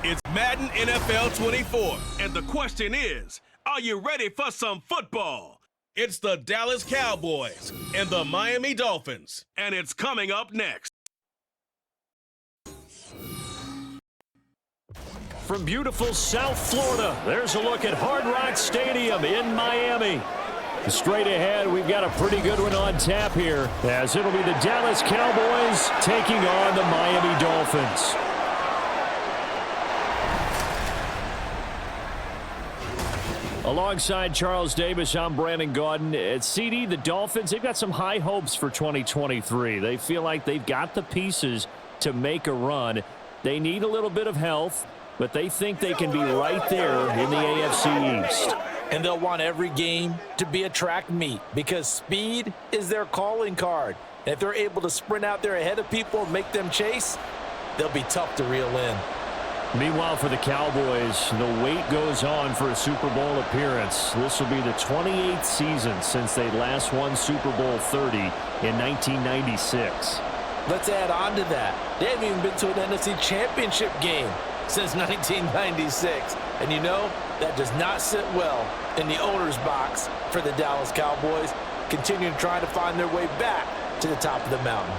It's Madden NFL 24, and the question is, are you ready for some football? It's the Dallas Cowboys and the Miami Dolphins, and it's coming up next. From beautiful South Florida, there's a look at Hard Rock Stadium in Miami. Straight ahead, we've got a pretty good one on tap here, as it'll be the Dallas Cowboys taking on the Miami Dolphins. Alongside Charles Davis, I'm Brandon Gaudin. At CD, the Dolphins, they've got some high hopes for 2023. They feel like they've got the pieces to make a run. They need a little bit of health, but they think they can be right there in the AFC East. And they'll want every game to be a track meet because speed is their calling card. And if they're able to sprint out there ahead of people and make them chase, they'll be tough to reel in. Meanwhile, for the Cowboys, the wait goes on for a Super Bowl appearance. This will be the 28th season since they last won Super Bowl 30 in 1996. Let's add on to that. They haven't even been to an NFC Championship game since 1996. And you know, that does not sit well in the owner's box for the Dallas Cowboys, continuing to try to find their way back to the top of the mountain.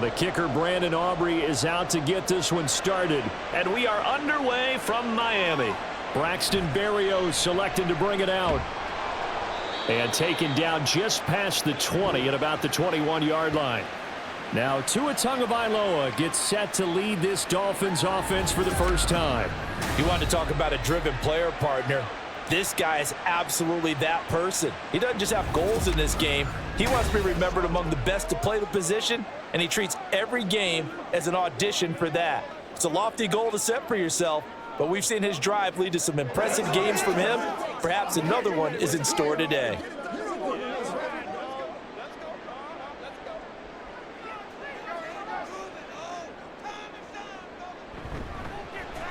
The kicker, Brandon Aubrey, is out to get this one started. And we are underway from Miami. Braxton Berrios selected to bring it out. And taken down just past the 20 at about the 21-yard line. Now Tua Tagovailoa gets set to lead this Dolphins offense for the first time. You want to talk about a driven player, partner. This guy is absolutely that person. He doesn't just have goals in this game. He wants to be remembered among the best to play the position, and he treats every game as an audition for that. It's a lofty goal to set for yourself, but we've seen his drive lead to some impressive games from him. Perhaps another one is in store today.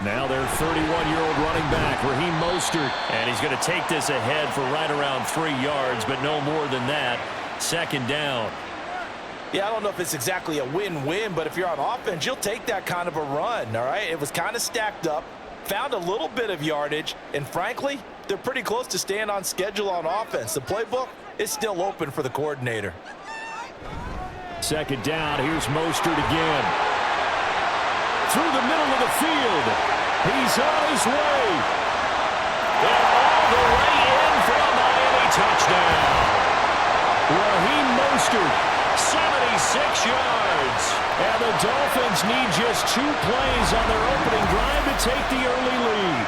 Now their 31-year-old running back, Raheem Mostert, and he's going to take this ahead for right around 3 yards, but no more than that. Second down. Yeah, I don't know if it's exactly a win-win, but if you're on offense, you'll take that kind of a run, all right? It was kind of stacked up, found a little bit of yardage, and frankly, they're pretty close to staying on schedule on offense. The playbook is still open for the coordinator. Second down, here's Mostert again. Through the middle of the field. He's on his way. And all the way in for a Miami touchdown. Raheem Mostert, 76 yards. And the Dolphins need just 2 plays on their opening drive to take the early lead.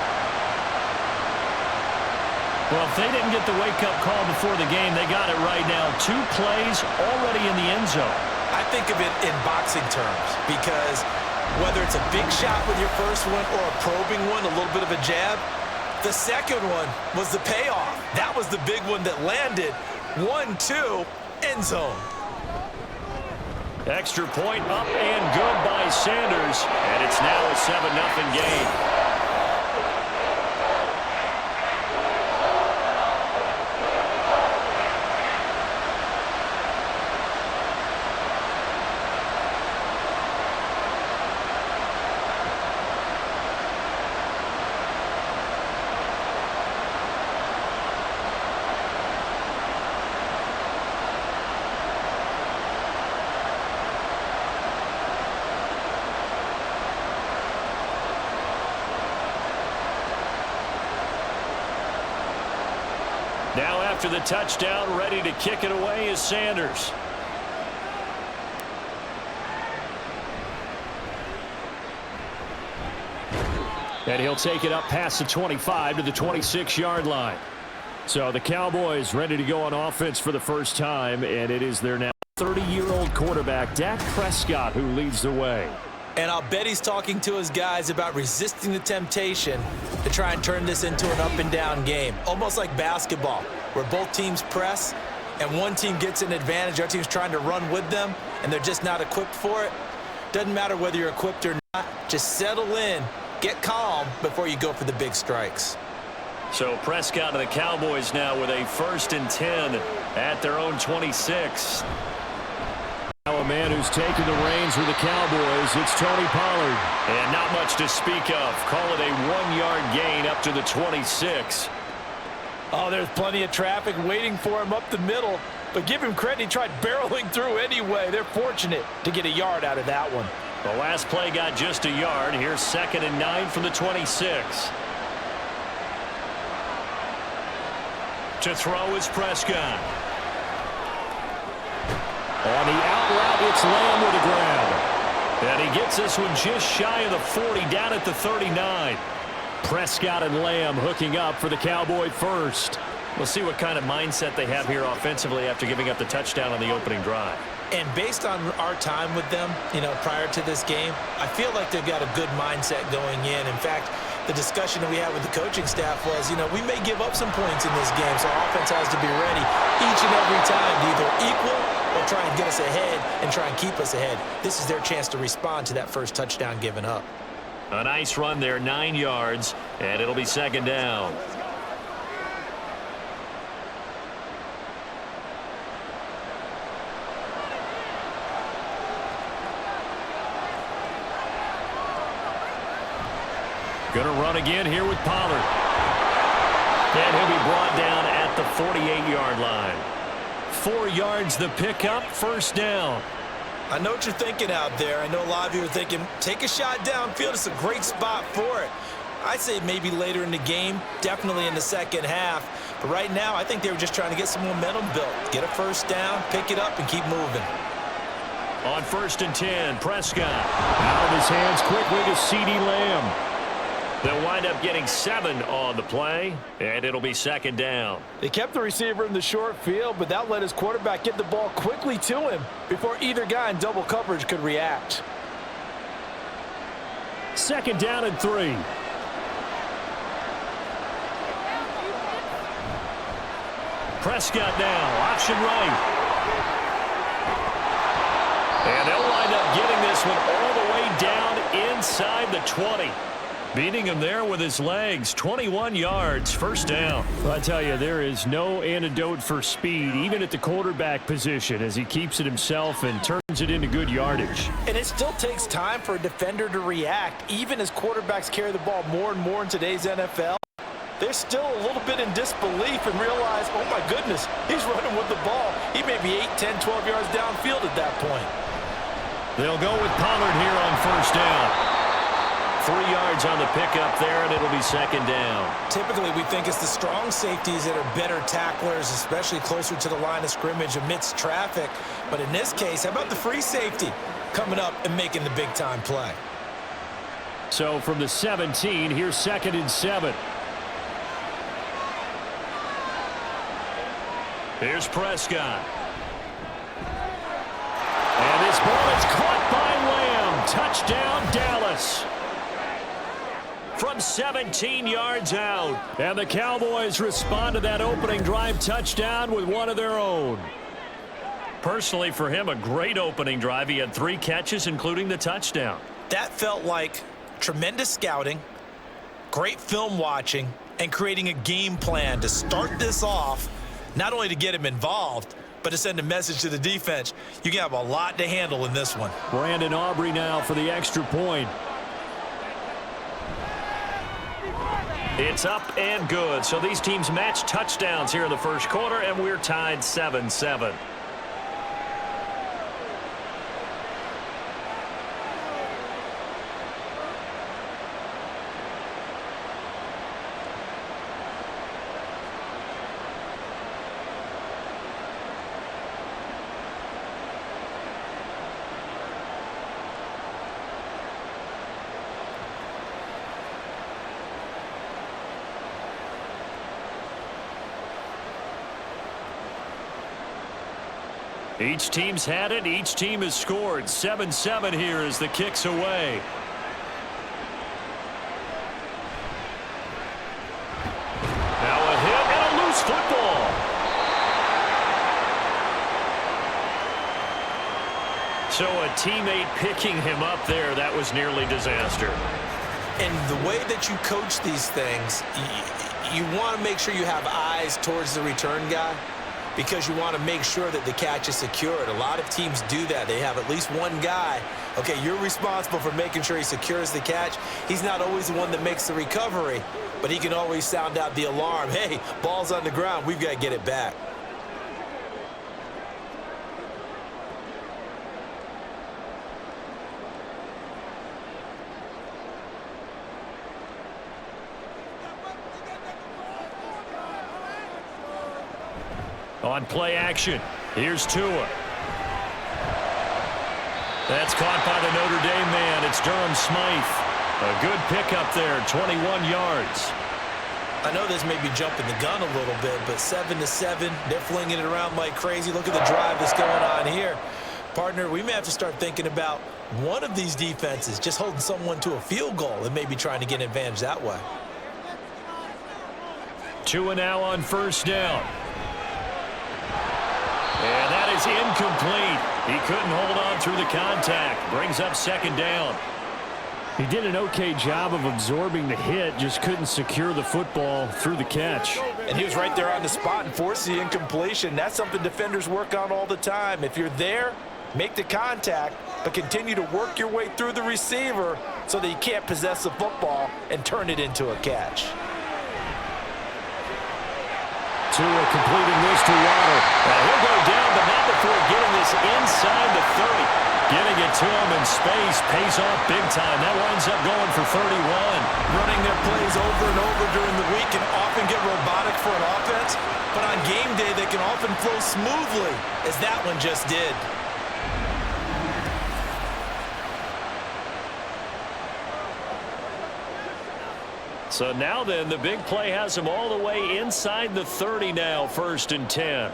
Well, if they didn't get the wake-up call before the game, they got it right now. 2 plays already in the end zone. I think of it in boxing terms because whether it's a big shot with your first one or a probing one, a little bit of a jab, the second one was the payoff. That was the big one that landed. 1-2, end zone. Extra point up and good by Sanders, and it's now a 7-0 game. Now after the touchdown, ready to kick it away is Sanders. And he'll take it up past the 25 to the 26-yard line. So the Cowboys ready to go on offense for the first time, and it is their now 30-year-old quarterback, Dak Prescott, who leads the way. And I'll bet he's talking to his guys about resisting the temptation to try and turn this into an up-and-down game. Almost like basketball, where both teams press, and one team gets an advantage, the other team's trying to run with them, and they're just not equipped for it. Doesn't matter whether you're equipped or not. Just settle in, get calm before you go for the big strikes. So Prescott and the Cowboys now with a 1st and 10 at their own 26. Now a man who's taken the reins for the Cowboys, it's Tony Pollard. And not much to speak of. Call it a 1-yard gain up to the 26. Oh, there's plenty of traffic waiting for him up the middle. But give him credit, he tried barreling through anyway. They're fortunate to get a yard out of that one. The last play got just a yard. Here's 2nd and 9 from the 26. To throw is Prescott. On the out route, it's Lamb with a grab. And he gets this one just shy of the 40, down at the 39. Prescott and Lamb hooking up for the Cowboy first. We'll see what kind of mindset they have here offensively after giving up the touchdown on the opening drive. And based on our time with them, prior to this game, I feel like they've got a good mindset going in. In fact, the discussion that we had with the coaching staff was, we may give up some points in this game, so our offense has to be ready each and every time to either equal or try and get us ahead and try and keep us ahead. This is their chance to respond to that first touchdown given up. A nice run there, 9 yards, and it'll be 2nd down. Going to run again here with Pollard. And he'll be brought down at the 48-yard line. 4 yards the pickup, 1st down. I know what you're thinking out there. I know a lot of you are thinking, take a shot downfield. It's a great spot for it. I'd say maybe later in the game, definitely in the second half. But right now, I think they were just trying to get some momentum built. Get a 1st down, pick it up, and keep moving. On 1st and 10, Prescott. Out of his hands quickly to CeeDee Lamb. They'll wind up getting 7 on the play, and it'll be 2nd down. They kept the receiver in the short field, but that let his quarterback get the ball quickly to him before either guy in double coverage could react. 2nd down and 3. Prescott now, option right. And they'll wind up getting this one all the way down inside the 20. Beating him there with his legs, 21 yards, 1st down. Well, I tell you, there is no antidote for speed, even at the quarterback position, as he keeps it himself and turns it into good yardage. And it still takes time for a defender to react, even as quarterbacks carry the ball more and more in today's NFL. They're still a little bit in disbelief and realize, oh my goodness, he's running with the ball. He may be 8, 10, 12 yards downfield at that point. They'll go with Pollard here on 1st down. 3 yards on the pickup there, and it'll be 2nd down. Typically, we think it's the strong safeties that are better tacklers, especially closer to the line of scrimmage amidst traffic. But in this case, how about the free safety coming up and making the big-time play? So from the 17, here's 2nd and 7. Here's Prescott. And this ball is caught by Lamb. Touchdown, Dallas. From 17 yards out. And the Cowboys respond to that opening drive touchdown with one of their own. Personally, for him, a great opening drive. He had 3 catches, including the touchdown. That felt like tremendous scouting, great film watching, and creating a game plan to start this off, not only to get him involved, but to send a message to the defense. You can have a lot to handle in this one. Brandon Aubrey now for the extra point. It's up and good. So these teams match touchdowns here in the first quarter, and we're tied 7-7. Each team's had it. Each team has scored. 7-7 here as the kick's away. Now a hit and a loose football. So a teammate picking him up there. That was nearly disaster. And the way that you coach these things, you want to make sure you have eyes towards the return guy. because you want to make sure that the catch is secured. A lot of teams do that. They have at least one guy. Okay, you're responsible for making sure he secures the catch. He's not always the one that makes the recovery, but he can always sound out the alarm. Hey, ball's on the ground. We've got to get it back. On play action, here's Tua. That's caught by the Notre Dame man. It's Durham Smythe. A good pickup there, 21 yards. I know this may be jumping the gun a little bit, but 7-7, they're flinging it around like crazy. Look at the drive that's going on here. Partner, we may have to start thinking about one of these defenses just holding someone to a field goal and maybe trying to get an advantage that way. Tua now on first down. And that is incomplete. He couldn't hold on through the contact. Brings up second down. He did an okay job of absorbing the hit, just couldn't secure the football through the catch. And he was right there on the spot and forced the incompletion. That's something defenders work on all the time. If you're there, make the contact, but continue to work your way through the receiver so that you can't possess the football and turn it into a catch. Tua completing this to Waddle. And he'll go down, but not before getting this inside the 30. Getting it to him in space pays off big time. That winds up going for 31. Running their plays over and over during the week can often get robotic for an offense, but on game day they can often flow smoothly, as that one just did. So now then, the big play has him all the way inside the 30 now, 1st and 10.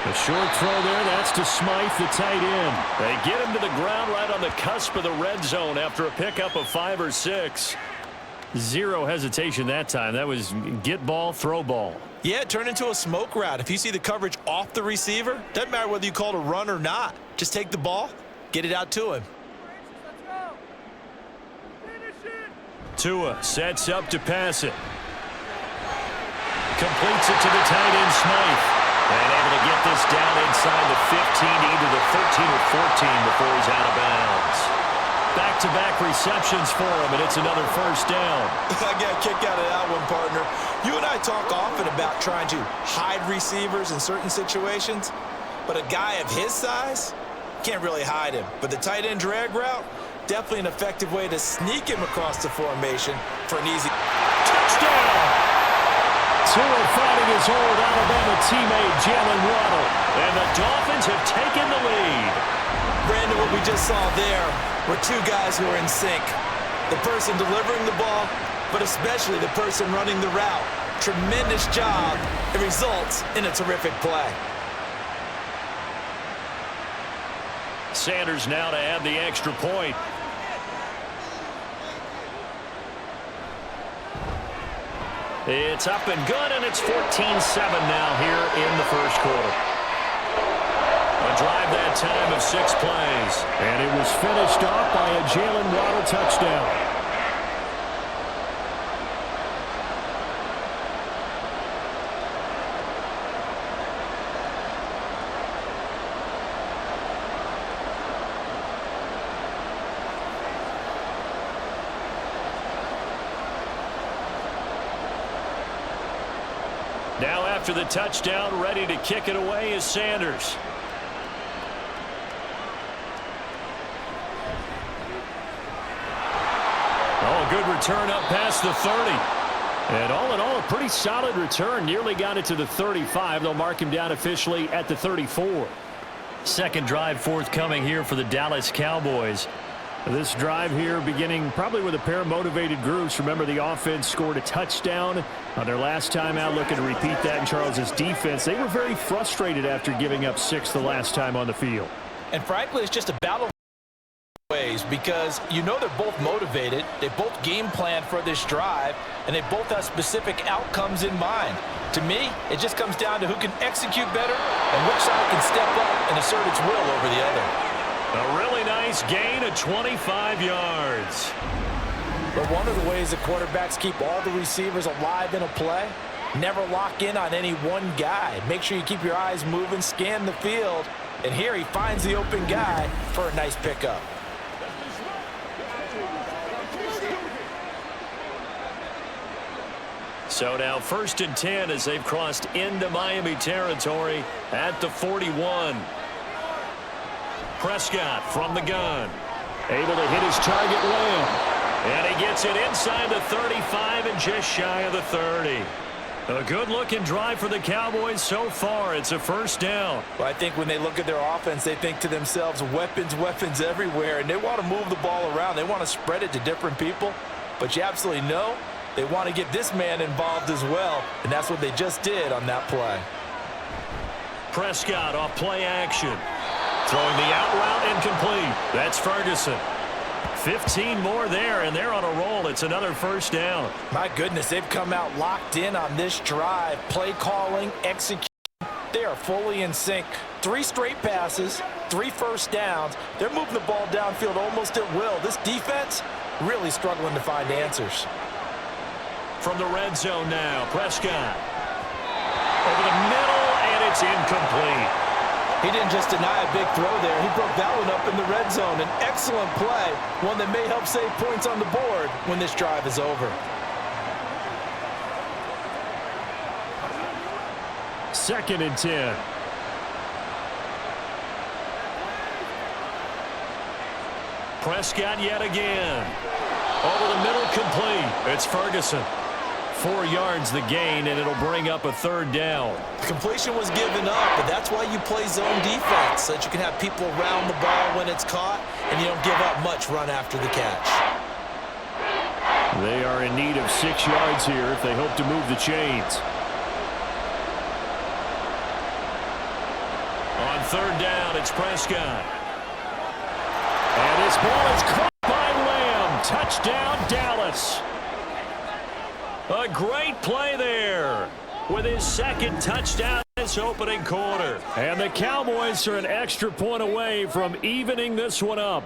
A short throw there, that's to Smythe, the tight end. They get him to the ground right on the cusp of the red zone after a pickup of 5 or 6. Zero hesitation that time. That was get ball, throw ball. Yeah, it turned into a smoke route. If you see the coverage off the receiver, doesn't matter whether you call it a run or not. Just take the ball, get it out to him. Tua sets up to pass it. Completes it to the tight end, Smythe. And able to get this down inside the 15, either the 13 or 14 before he's out of bounds. Back-to-back receptions for him, and it's another first down. I got a kick out of that one, partner. You and I talk often about trying to hide receivers in certain situations, but a guy of his size can't really hide him. But the tight end drag route, definitely an effective way to sneak him across the formation for an easy touchdown. Tua fighting his old Alabama teammate Jalen Waddle, and the Dolphins have taken the lead. Brandon, what we just saw there were two guys who are in sync. The person delivering the ball, but especially the person running the route. Tremendous job. It results in a terrific play. Sanders now to add the extra point. It's up and good, and it's 14-7 now here in the first quarter. A drive that time of 6 plays. And it was finished off by a Jalen Waddle touchdown. Now after the touchdown, ready to kick it away is Sanders. Oh, good return up past the 30. And all in all, a pretty solid return. Nearly got it to the 35. They'll mark him down officially at the 34. Second drive forthcoming here for the Dallas Cowboys. This drive here beginning probably with a pair of motivated groups. Remember, the offense scored a touchdown on their last time out, looking to repeat that in Charles's defense. They were very frustrated after giving up 6 the last time on the field. And frankly, it's just a battle of ways because you know they're both motivated. They both game plan for this drive, and they both have specific outcomes in mind. To me, it just comes down to who can execute better and which side can step up and assert its will over the other. A really nice gain of 25 yards. But one of the ways that quarterbacks keep all the receivers alive in a play Never lock in on any one guy. Make sure you keep your eyes moving, scan the field, and here he finds the open guy for a nice pickup. So now 1st and 10 as they've crossed into Miami territory at the 41. Prescott from the gun. Able to hit his target Lamb. And he gets it inside the 35 and just shy of the 30. A good-looking drive for the Cowboys so far. It's a 1st down. Well, I think when they look at their offense, they think to themselves, weapons, weapons everywhere, and they want to move the ball around. They want to spread it to different people, but you absolutely know they want to get this man involved as well, and that's what they just did on that play. Prescott off play action. Throwing the out route incomplete. That's Ferguson. 15 more there, and they're on a roll. It's another 1st down. My goodness, they've come out locked in on this drive. Play calling, execution, they are fully in sync. 3 straight passes, 3 first downs. They're moving the ball downfield almost at will. This defense really struggling to find answers. From the red zone now, Prescott. Over the middle, and it's incomplete. He didn't just deny a big throw there. He broke that one up in the red zone. An excellent play, one that may help save points on the board when this drive is over. 2nd and 10. Prescott yet again. Over the middle, complete. It's Ferguson. 4 yards the gain, and it'll bring up a 3rd down. Completion was given up, but that's why you play zone defense, so that you can have people around the ball when it's caught, and you don't give up much run after the catch. They are in need of 6 yards here if they hope to move the chains. On 3rd down, it's Prescott. And his ball is caught by Lamb. Touchdown, Dallas. A great play there with his 2nd touchdown this opening quarter. And the Cowboys are an extra point away from evening this one up.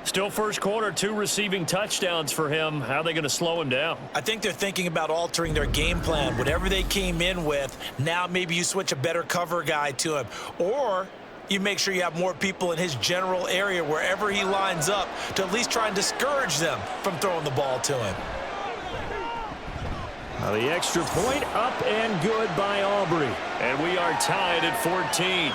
Still 1st quarter, 2 receiving touchdowns for him. How are they going to slow him down? I think they're thinking about altering their game plan. Whatever they came in with, now maybe you switch a better cover guy to him. Or you make sure you have more people in his general area wherever he lines up to at least try and discourage them from throwing the ball to him. Now the extra point up and good by Aubrey. And we are tied at 14.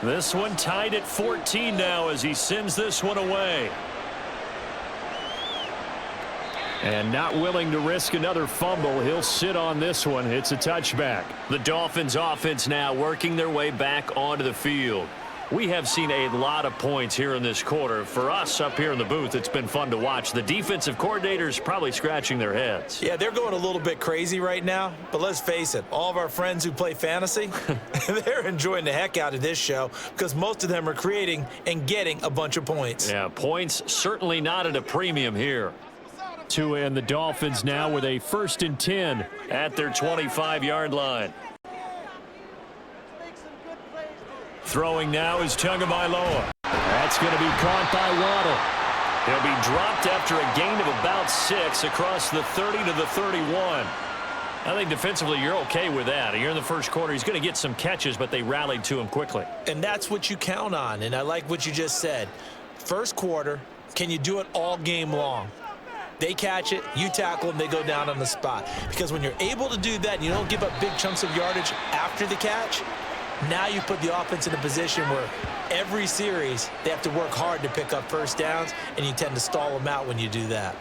This one tied at 14 now as he sends this one away. And not willing to risk another fumble, he'll sit on this one. It's a touchback. The Dolphins offense now working their way back onto the field. We have seen a lot of points here in this quarter. For us up here in the booth, it's been fun to watch. The defensive coordinators probably scratching their heads. Yeah, they're going a little bit crazy right now, but let's face it, all of our friends who play fantasy, they're enjoying the heck out of this show because most of them are creating and getting a bunch of points. Yeah, points certainly not at a premium here. Tua and the Dolphins now with a 1st and 10 at their 25-yard line. Throwing now is Tagovailoa. That's going to be caught by Waddle. He'll be dropped after a gain of about 6 across the 30 to the 31. I think defensively you're okay with that. You're in the 1st quarter. He's going to get some catches, but they rallied to him quickly. And that's what you count on, and I like what you just said. 1st quarter, can you do it all game long? They catch it, you tackle them, they go down on the spot. Because when you're able to do that and you don't give up big chunks of yardage after the catch, now you put the offense in a position where every series they have to work hard to pick up 1st downs, and you tend to stall them out when you do that.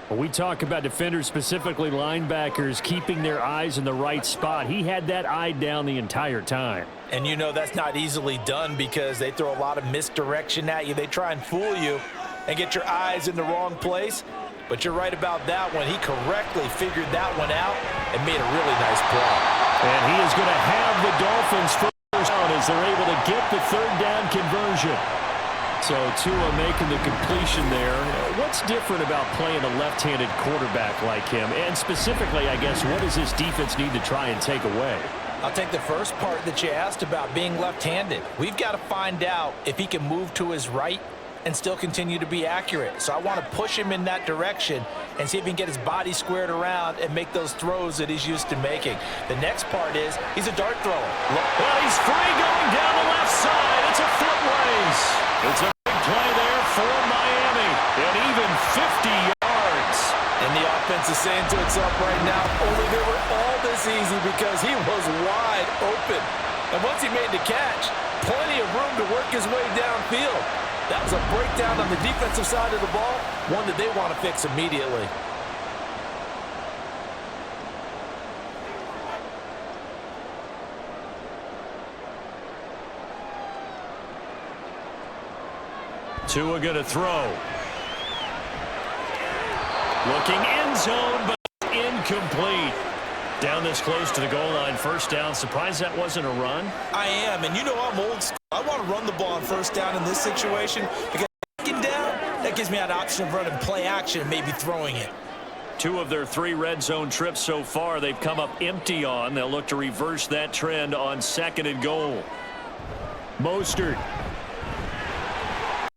When we talk about defenders, specifically linebackers, keeping their eyes in the right spot. He had that eye down the entire time. And you know that's not easily done because they throw a lot of misdirection at you. They try and fool you and get your eyes in the wrong place. But you're right about that one. He correctly figured that one out and made a really nice play. And he is going to have the Dolphins first down as as they're able to get the third down conversion. So Tua making the completion there. What's different about playing a left-handed quarterback like him? And specifically, I guess, what does this defense need to try and take away? I'll take the first part that you asked about being left-handed. We've got to find out if he can move to his right and still continue to be accurate. So I want to push him in that direction and see if he can get his body squared around and make those throws that he's used to making. The next part is he's a dart thrower. Well, he's free going down the left side. It's a foot race. It's a big play there for Miami. And even 50 yards. And the offense is saying to itself right now, only they were all this easy because he was wide open. And once he made the catch, plenty of room to work his way downfield. That was a breakdown on the defensive side of the ball, one that they want to fix immediately. Tua going to throw. Looking end zone, but incomplete. Down this close to the goal line, first down. Surprised that wasn't a run? I am, and you know I'm old school. I want to run the ball on first down in this situation because second down, that gives me an option of running play action and maybe throwing it. 2 of their 3 red zone trips so far, they've come up empty on. They'll look to reverse that trend on 2nd and goal. Mostert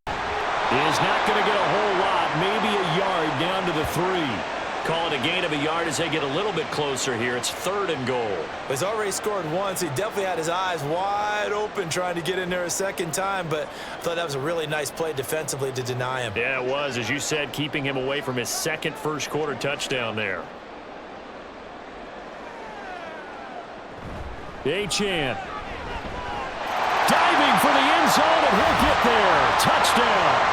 is not going to get a whole lot, maybe a yard down to the 3. Call it a gain of a yard as they get a little bit closer here. It's 3rd and goal. He's already scored once. He definitely had his eyes wide open trying to get in there a second time, but I thought that was a really nice play defensively to deny him. Yeah, it was, as you said, keeping him away from his second first-quarter touchdown there. Achane. Diving for the end zone, and he'll get there. Touchdown.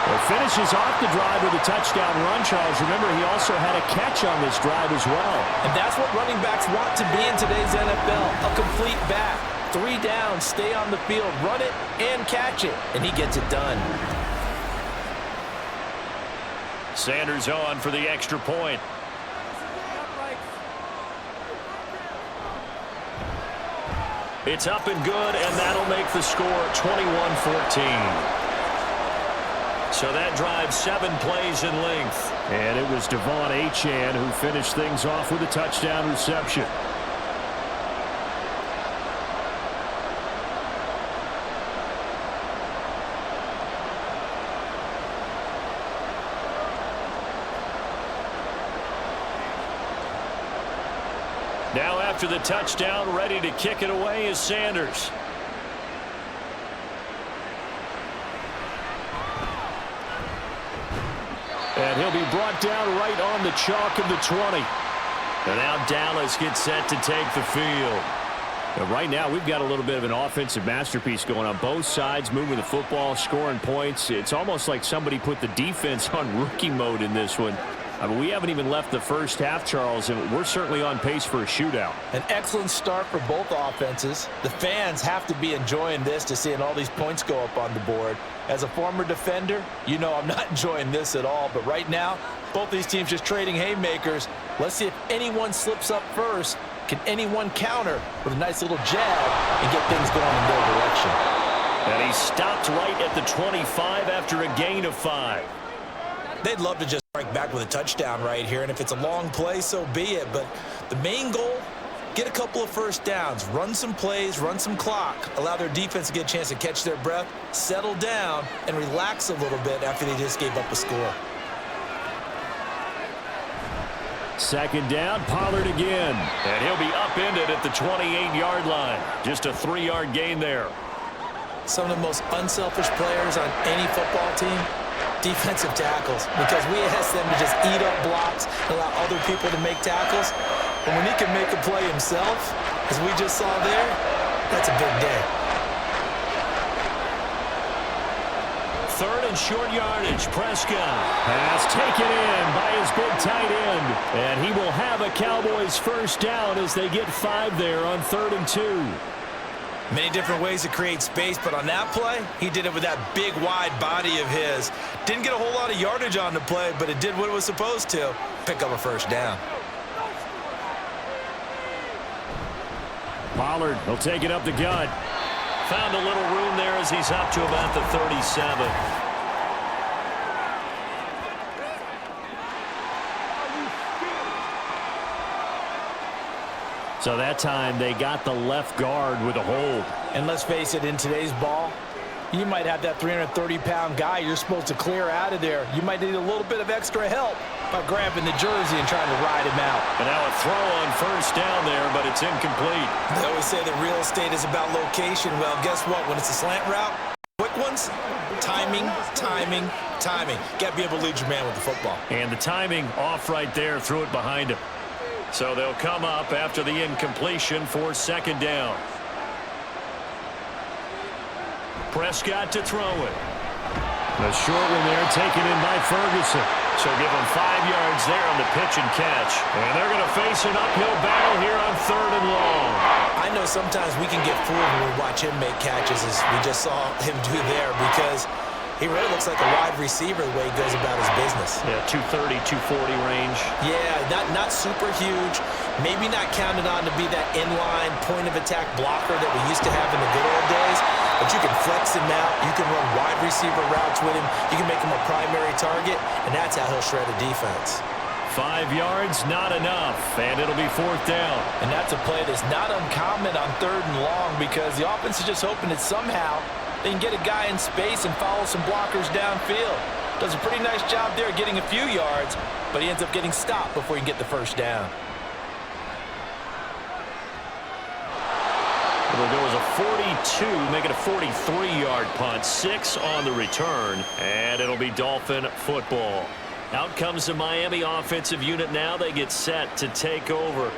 Well, finishes off the drive with a touchdown run, Charles. Remember, he also had a catch on this drive as well. And that's what running backs want to be in today's NFL, a complete back. 3 downs, stay on the field, run it, and catch it. And he gets it done. Sanders on for the extra point. It's up and good, and that'll make the score 21-14. So that drives 7 plays in length. And it was Devon Achane who finished things off with a touchdown reception. Now after the touchdown, ready to kick it away is Sanders. And he'll be brought down right on the chalk of the 20. And now Dallas gets set to take the field. And right now, we've got a little bit of an offensive masterpiece going on. Both sides moving the football, scoring points. It's almost like somebody put the defense on rookie mode in this one. I mean, we haven't even left the first half, Charles, and we're certainly on pace for a shootout. An excellent start for both offenses. The fans have to be enjoying this to seeing all these points go up on the board. As a former defender, you know I'm not enjoying this at all. But right now, both these teams just trading haymakers. Let's see if anyone slips up first. Can anyone counter with a nice little jab and get things going in their direction? And he stopped right at the 25 after a gain of 5. They'd love to just strike back with a touchdown right here, and if it's a long play, so be it. But the main goal, get a couple of first downs, run some plays, run some clock, allow their defense to get a chance to catch their breath, settle down, and relax a little bit after they just gave up a score. 2nd down, Pollard again. And he'll be upended at the 28-yard line. Just a 3-yard gain there. Some of the most unselfish players on any football team, defensive tackles, because we ask them to just eat up blocks and allow other people to make tackles. And when he can make a play himself, as we just saw there, that's a big day. 3rd and short yardage. Prescott has taken in by his big tight end. And he will have a Cowboys first down as they get 5 there on 3rd and 2. Many different ways to create space, but on that play, he did it with that big, wide body of his. Didn't get a whole lot of yardage on the play, but it did what it was supposed to. Pick up a first down. Pollard will take it up the gut. Found a little room there as he's up to about the 37. So that time they got the left guard with a hold. And let's face it, in today's ball, you might have that 330-pound guy you're supposed to clear out of there. You might need a little bit of extra help by grabbing the jersey and trying to ride him out. And now a throw on first down there, but it's incomplete. They always say that real estate is about location. Well, guess what? When it's a slant route, quick ones, timing, timing, timing. Got to be able to lead your man with the football. And the timing off right there, threw it behind him. So they'll come up after the incompletion for second down. Prescott to throw it. The short one there taken in by Ferguson. So give him 5 yards there on the pitch and catch. And they're going to face an uphill battle here on 3rd and long. I know sometimes we can get fooled when we watch him make catches, as we just saw him do there, because he really looks like a wide receiver the way he goes about his business. Yeah, 230, 240 range. Yeah, not super huge. Maybe not counted on to be that inline point-of-attack blocker that we used to have in the good old days. But you can flex him out. You can run wide receiver routes with him. You can make him a primary target, and that's how he'll shred a defense. 5 yards, not enough, and it'll be 4th down. And that's a play that's not uncommon on 3rd and long, because the offense is just hoping that somehow they can get a guy in space and follow some blockers downfield. Does a pretty nice job there getting a few yards, but he ends up getting stopped before he can get the first down. It'll go as a 42, make it a 43-yard punt. 6 on the return, and it'll be Dolphin football. Out comes the Miami offensive unit now. They get set to take over.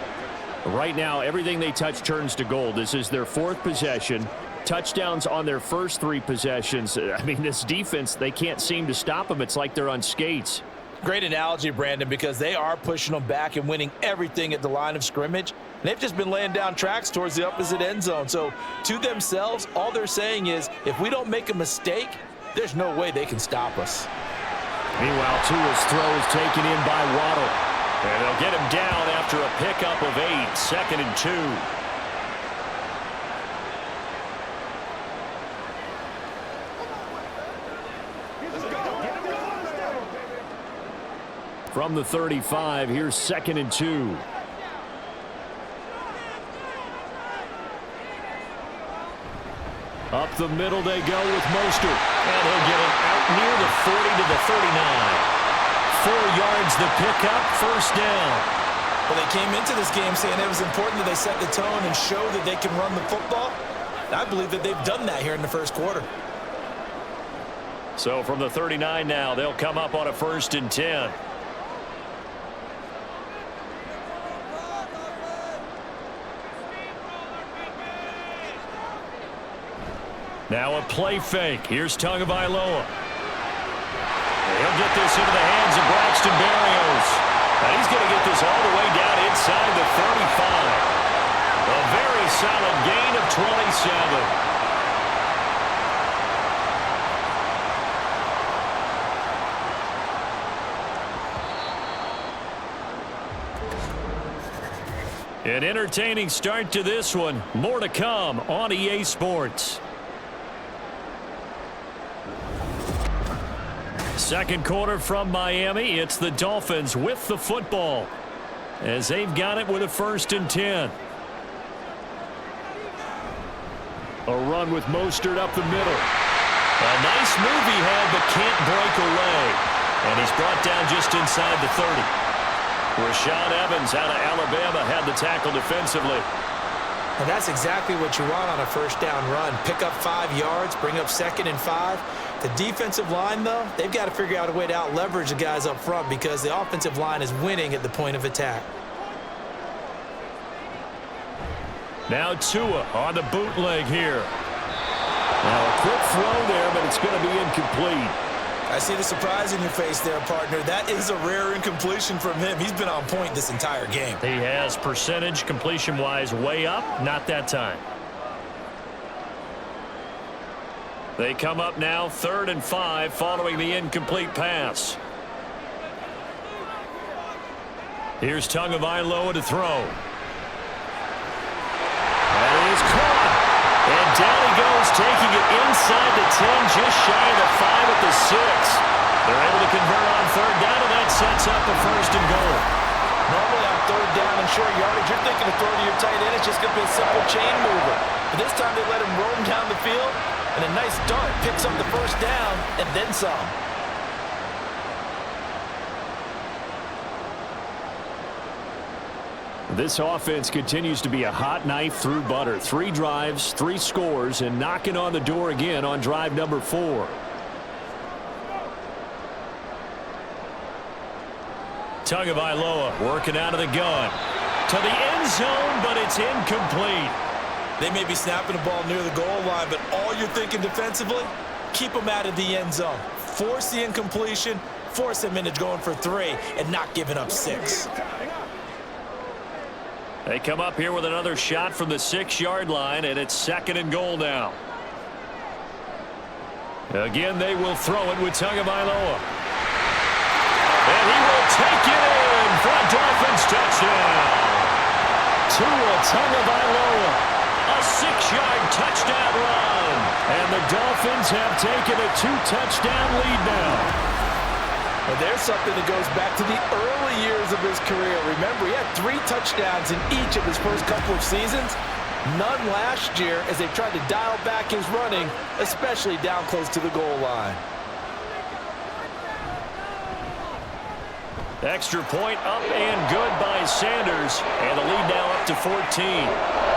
Right now, everything they touch turns to gold. This is their 4th possession. Touchdowns on their first 3 possessions. I mean, this defense, they can't seem to stop them. It's like they're on skates. Great analogy, Brandon, because they are pushing them back and winning everything at the line of scrimmage. They've just been laying down tracks towards the opposite end zone. So to themselves, all they're saying is, if we don't make a mistake, there's no way they can stop us. Meanwhile, Tua's throw is taken in by Waddle. And they'll get him down after a pickup of 8, 2nd and 2. From the 35, here's 2nd and 2. Up the middle they go with Mostert. And he'll get it out near the 40 to the 39. 4 yards the pickup, first down. Well, they came into this game saying it was important that they set the tone and show that they can run the football. I believe that they've done that here in the first quarter. So from the 39 now, they'll come up on a 1st and 10. Now a play fake. Here's Tagovailoa. He'll get this into the hands of Braxton Berrios. And he's going to get this all the way down inside the 35. A very solid gain of 27. An entertaining start to this one. More to come on EA Sports. Second quarter from Miami. It's the Dolphins with the football as they've got it with a 1st and 10. A run with Mostert up the middle. A nice move he had, but can't break away. And he's brought down just inside the 30. Rashaan Evans out of Alabama had the tackle defensively. And that's exactly what you want on a first down run. Pick up 5 yards, bring up 2nd and 5. The defensive line, though, they've got to figure out a way to out-leverage the guys up front because the offensive line is winning at the point of attack. Now Tua on the bootleg here. Now a quick throw there, but it's going to be incomplete. I see the surprise in your face there, partner. That is a rare incompletion from him. He's been on point this entire game. He has percentage completion-wise way up. Not that time. They come up now 3rd and 5 following the incomplete pass. Here's Tagovailoa to throw. And taking it inside the 10, just shy of the 5 at the 6. They're able to convert on third down, and that sets up a first and goal. Normally on third down and short yardage, you're thinking of throw to your tight end. It's just going to be a simple chain mover. But this time they let him roam down the field, and a nice dart picks up the first down and then some. This offense continues to be a hot knife through butter. 3 drives, 3 scores, and knocking on the door again on drive number 4. Tagovailoa working out of the gun. To the end zone, but it's incomplete. They may be snapping the ball near the goal line, but all you're thinking defensively, keep them out of the end zone. Force the incompletion, force them into going for 3, and not giving up 6. They come up here with another shot from the 6-yard line, and it's 2nd and goal now. Again, they will throw it with Tagovailoa. And he will take it in for a Dolphins touchdown. Tua Tagovailoa, a 6-yard touchdown run. And the Dolphins have taken a 2-touchdown lead now. And there's something that goes back to the early years of his career. Remember, he had 3 touchdowns in each of his first couple of seasons. None last year as they tried to dial back his running, especially down close to the goal line. Extra point up and good by Sanders. And the lead now up to 14.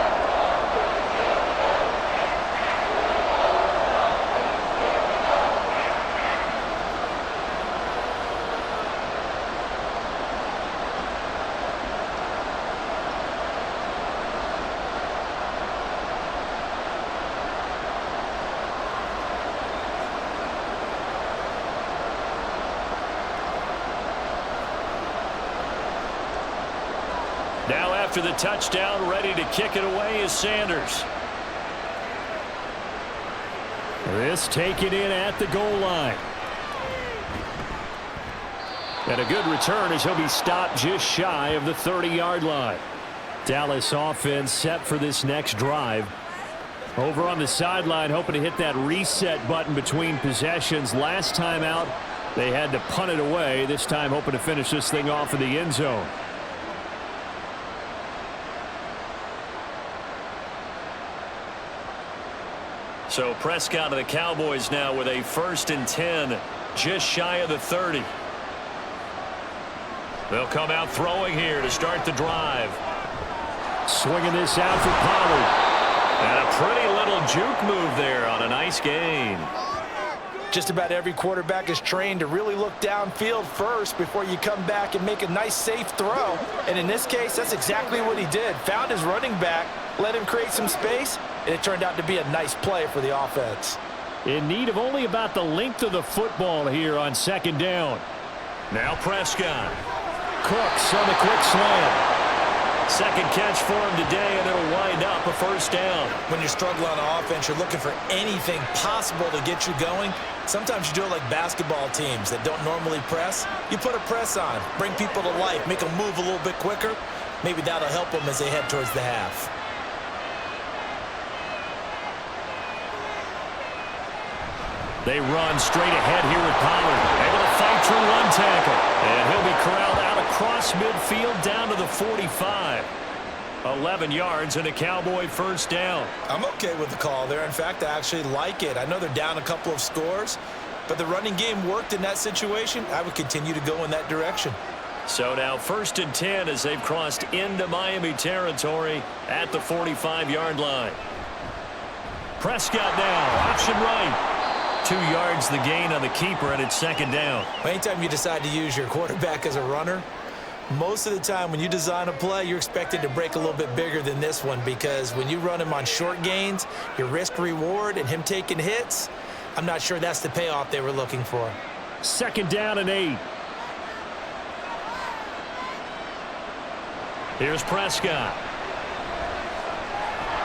Now after the touchdown, ready to kick it away is Sanders. This taken in at the goal line. And a good return as he'll be stopped just shy of the 30-yard line. Dallas offense set for this next drive. Over on the sideline, hoping to hit that reset button between possessions. Last time out, they had to punt it away. This time hoping to finish this thing off in the end zone. So Prescott of the Cowboys now with a 1st and 10, just shy of the 30. They'll come out throwing here to start the drive. Swinging this out for Pollard. And a pretty little juke move there on a nice gain. Just about every quarterback is trained to really look downfield first before you come back and make a nice safe throw. And in this case, that's exactly what he did. Found his running back, let him create some space, and it turned out to be a nice play for the offense. In need of only about the length of the football here on 2nd down. Now Prescott. Cooks on the quick slant. 2nd catch for him today, and it'll wind up a 1st down. When you're struggling on offense, you're looking for anything possible to get you going. Sometimes you do it like basketball teams that don't normally press. You put a press on, bring people to life, make them move a little bit quicker. Maybe that'll help them as they head towards the half. They run straight ahead here with Pollard. Able to fight through one tackle. And he'll be corralled out across midfield down to the 45. 11 yards and a Cowboy 1st down. I'm okay with the call there. In fact, I actually like it. I know they're down a couple of scores, but the running game worked in that situation. I would continue to go in that direction. So now 1st and 10 as they've crossed into Miami territory at the 45-yard line. Prescott now, option right. 2 yards the gain on the keeper, and it's 2nd down. Anytime you decide to use your quarterback as a runner, most of the time when you design a play, you're expected to break a little bit bigger than this one, because when you run him on short gains, your risk reward and him taking hits, I'm not sure that's the payoff they were looking for. 2nd down and 8. Here's Prescott.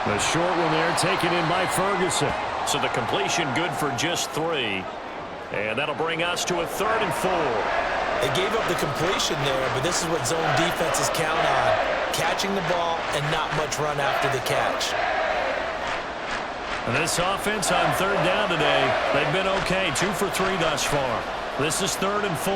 The short one there taken in by Ferguson. So the completion good for just 3. And that'll bring us to a 3rd and 4. They gave up the completion there, but this is what zone defenses count on. Catching the ball and not much run after the catch. And this offense on third down today, they've been okay. 2 for 3 thus far. This is 3rd and 4.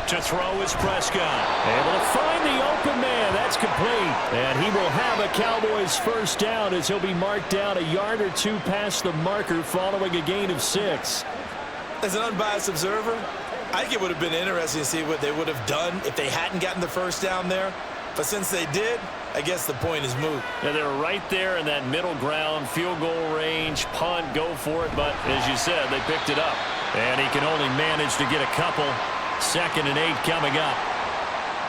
To throw is Prescott. Able to find the open man. That's complete. And he will have a Cowboys first down as he'll be marked down a yard or 2 past the marker following a gain of 6. As an unbiased observer, I think it would have been interesting to see what they would have done if they hadn't gotten the first down there. But since they did, I guess the point is moot. Yeah, they were right there in that middle ground, field goal range, punt, go for it. But as you said, they picked it up. And he can only manage to get a couple. 2nd and 8 coming up.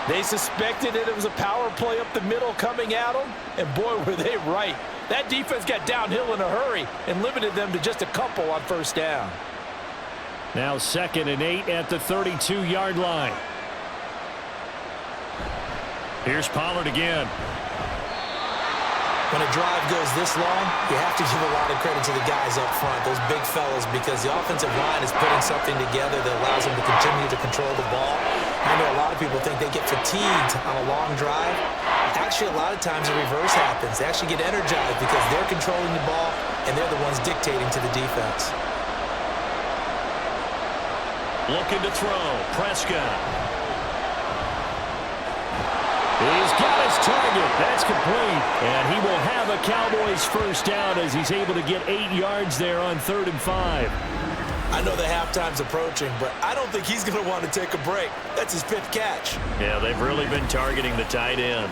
They suspected it was a power play up the middle coming at them. And boy, were they right. That defense got downhill in a hurry and limited them to just a couple on first down. Now 2nd and 8 at the 32-yard line. Here's Pollard again. When a drive goes this long, you have to give a lot of credit to the guys up front, those big fellas, because the offensive line is putting something together that allows them to continue to control the ball. I know a lot of people think they get fatigued on a long drive. Actually, a lot of times the reverse happens. They actually get energized because they're controlling the ball, and they're the ones dictating to the defense. Looking to throw. Prescott. He's got his target. That's complete. And he will have a Cowboys first down as he's able to get 8 yards there on 3rd and 5. I know the halftime's approaching, but I don't think he's going to want to take a break. That's his 5th catch. Yeah, they've really been targeting the tight end.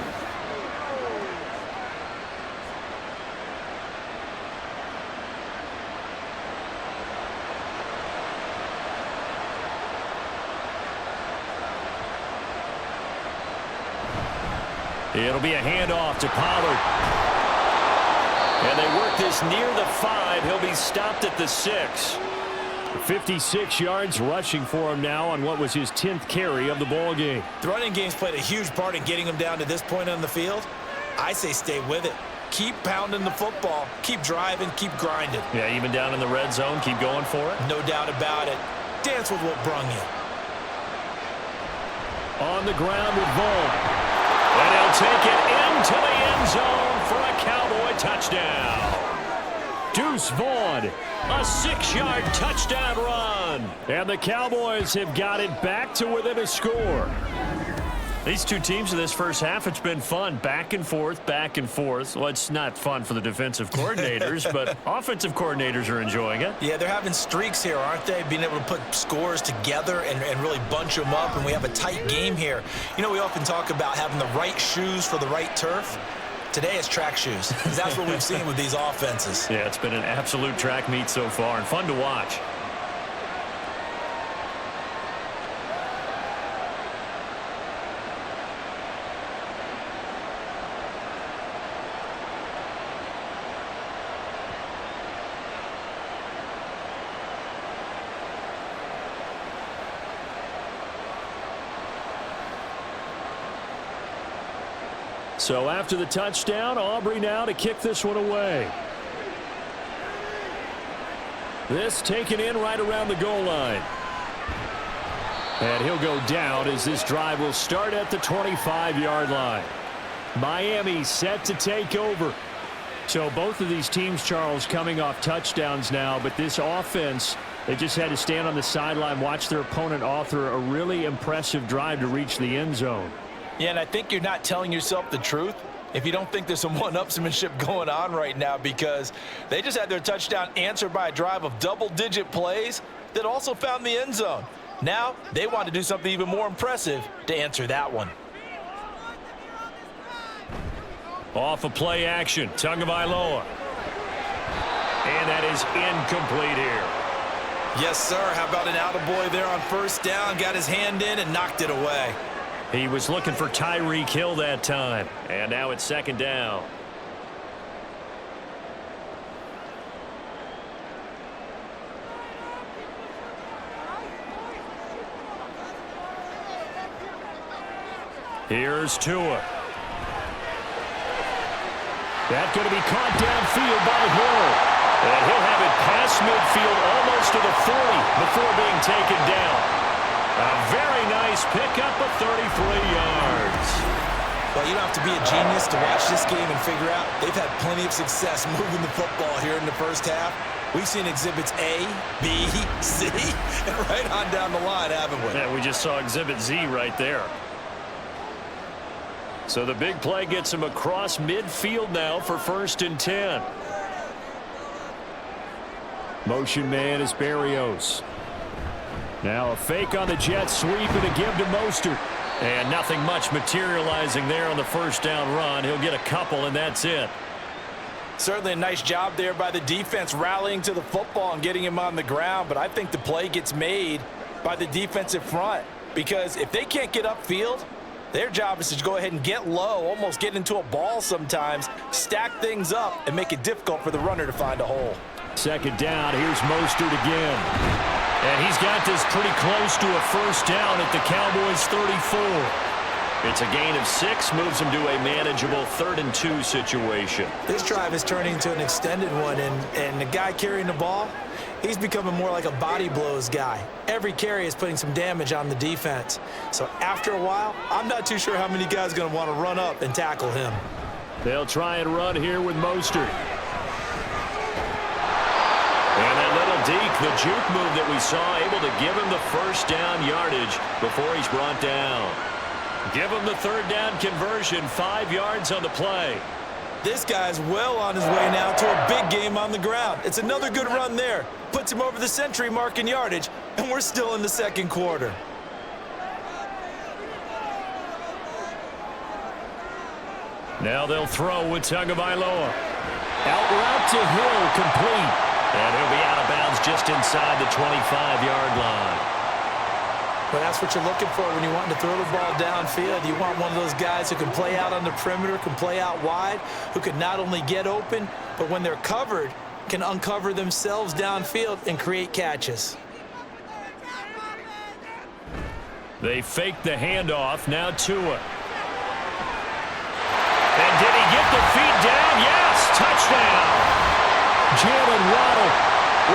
It'll be a handoff to Pollard. And they work this near the 5. He'll be stopped at the 6. 56 yards rushing for him now on what was his 10th carry of the ball game. The running game's played a huge part in getting him down to this point on the field. I say stay with it. Keep pounding the football. Keep driving. Keep grinding. Yeah, even down in the red zone, keep going for it. No doubt about it. Dance with what brung you. On the ground with Vaughn. And he'll take it into the end zone for a Cowboy touchdown. Deuce Vaughn, a 6-yard touchdown run. And the Cowboys have got it back to within a score. These two teams in this first half, it's been fun. Back and forth, back and forth. Well, it's not fun for the defensive coordinators, but offensive coordinators are enjoying it. Yeah, they're having streaks here, aren't they? Being able to put scores together and really bunch them up, and we have a tight game here. You know, we often talk about having the right shoes for the right turf. Today it's track shoes, because that's what we've seen with these offenses. Yeah, it's been an absolute track meet so far, and fun to watch. So after the touchdown, Aubrey now to kick this one away. This taken in right around the goal line. And he'll go down as this drive will start at the 25-yard line. Miami set to take over. So both of these teams, Charles, coming off touchdowns now, but this offense, they just had to stand on the sideline, watch their opponent author a really impressive drive to reach the end zone. Yeah, and I think you're not telling yourself the truth if you don't think there's some one-upsmanship going on right now, because they just had their touchdown answered by a drive of double-digit plays that also found the end zone. Now they want to do something even more impressive to answer that one. Off of play action, Tagovailoa. And that is incomplete here. Yes, sir. How about an attaboy there on first down? Got his hand in and knocked it away. He was looking for Tyreek Hill that time. And now it's second down. Here's Tua. That's going to be caught downfield by Hill. And he'll have it past midfield almost to the 40 before being taken down. A very nice pickup of 33 yards. Well, you don't have to be a genius to watch this game and figure out they've had plenty of success moving the football here in the first half. We've seen exhibits A, B, C, and right on down the line, haven't we? Yeah, we just saw exhibit Z right there. So the big play gets him across midfield now for 1st and 10. Motion man is Berrios. Now a fake on the jet sweep and a give to Mostert. And nothing much materializing there on the first down run. He'll get a couple, and that's it. Certainly a nice job there by the defense rallying to the football and getting him on the ground. But I think the play gets made by the defensive front. Because if they can't get upfield, their job is to go ahead and get low, almost get into a ball sometimes, stack things up, and make it difficult for the runner to find a hole. 2nd down, here's Mostert again. And he's got this pretty close to a first down at the Cowboys' 34. It's a gain of 6, moves him to a manageable 3rd and 2 situation. This drive is turning into an extended one, and the guy carrying the ball, he's becoming more like a body blows guy. Every carry is putting some damage on the defense. So after a while, I'm not too sure how many guys are going to want to run up and tackle him. They'll try and run here with Mostert. And that little deke, the juke move that we saw, able to give him the first down yardage before he's brought down. Give him the 3rd down conversion, 5 yards on the play. This guy's well on his way now to a big game on the ground. It's another good run there. Puts him over the century mark in yardage, and we're still in the 2nd quarter. Now they'll throw with Tagovailoa. Out route to Hill, complete. And he'll be out of bounds just inside the 25-yard line. Well, that's what you're looking for when you want to throw the ball downfield. You want one of those guys who can play out on the perimeter, can play out wide, who can not only get open, but when they're covered, can uncover themselves downfield and create catches. They fake the handoff. Now Tua. And did he get the feet down? Yes! Touchdown! Jalen Waddle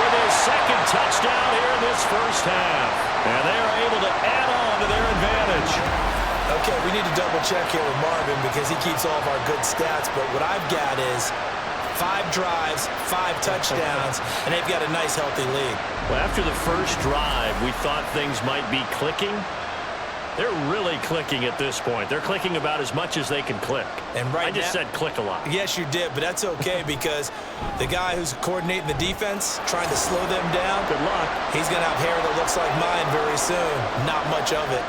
with his 2nd touchdown here in this first half. And they are able to add on to their advantage. Okay, we need to double check here with Marvin because he keeps all of our good stats. But what I've got is 5 drives, 5 touchdowns, and they've got a nice, healthy lead. Well, after the first drive, we thought things might be clicking. They're really clicking at this point. They're clicking about as much as they can click. And I just said click a lot. Yes, you did, but that's okay because the guy who's coordinating the defense, trying to slow them down, good luck. He's going to have hair that looks like mine very soon. Not much of it.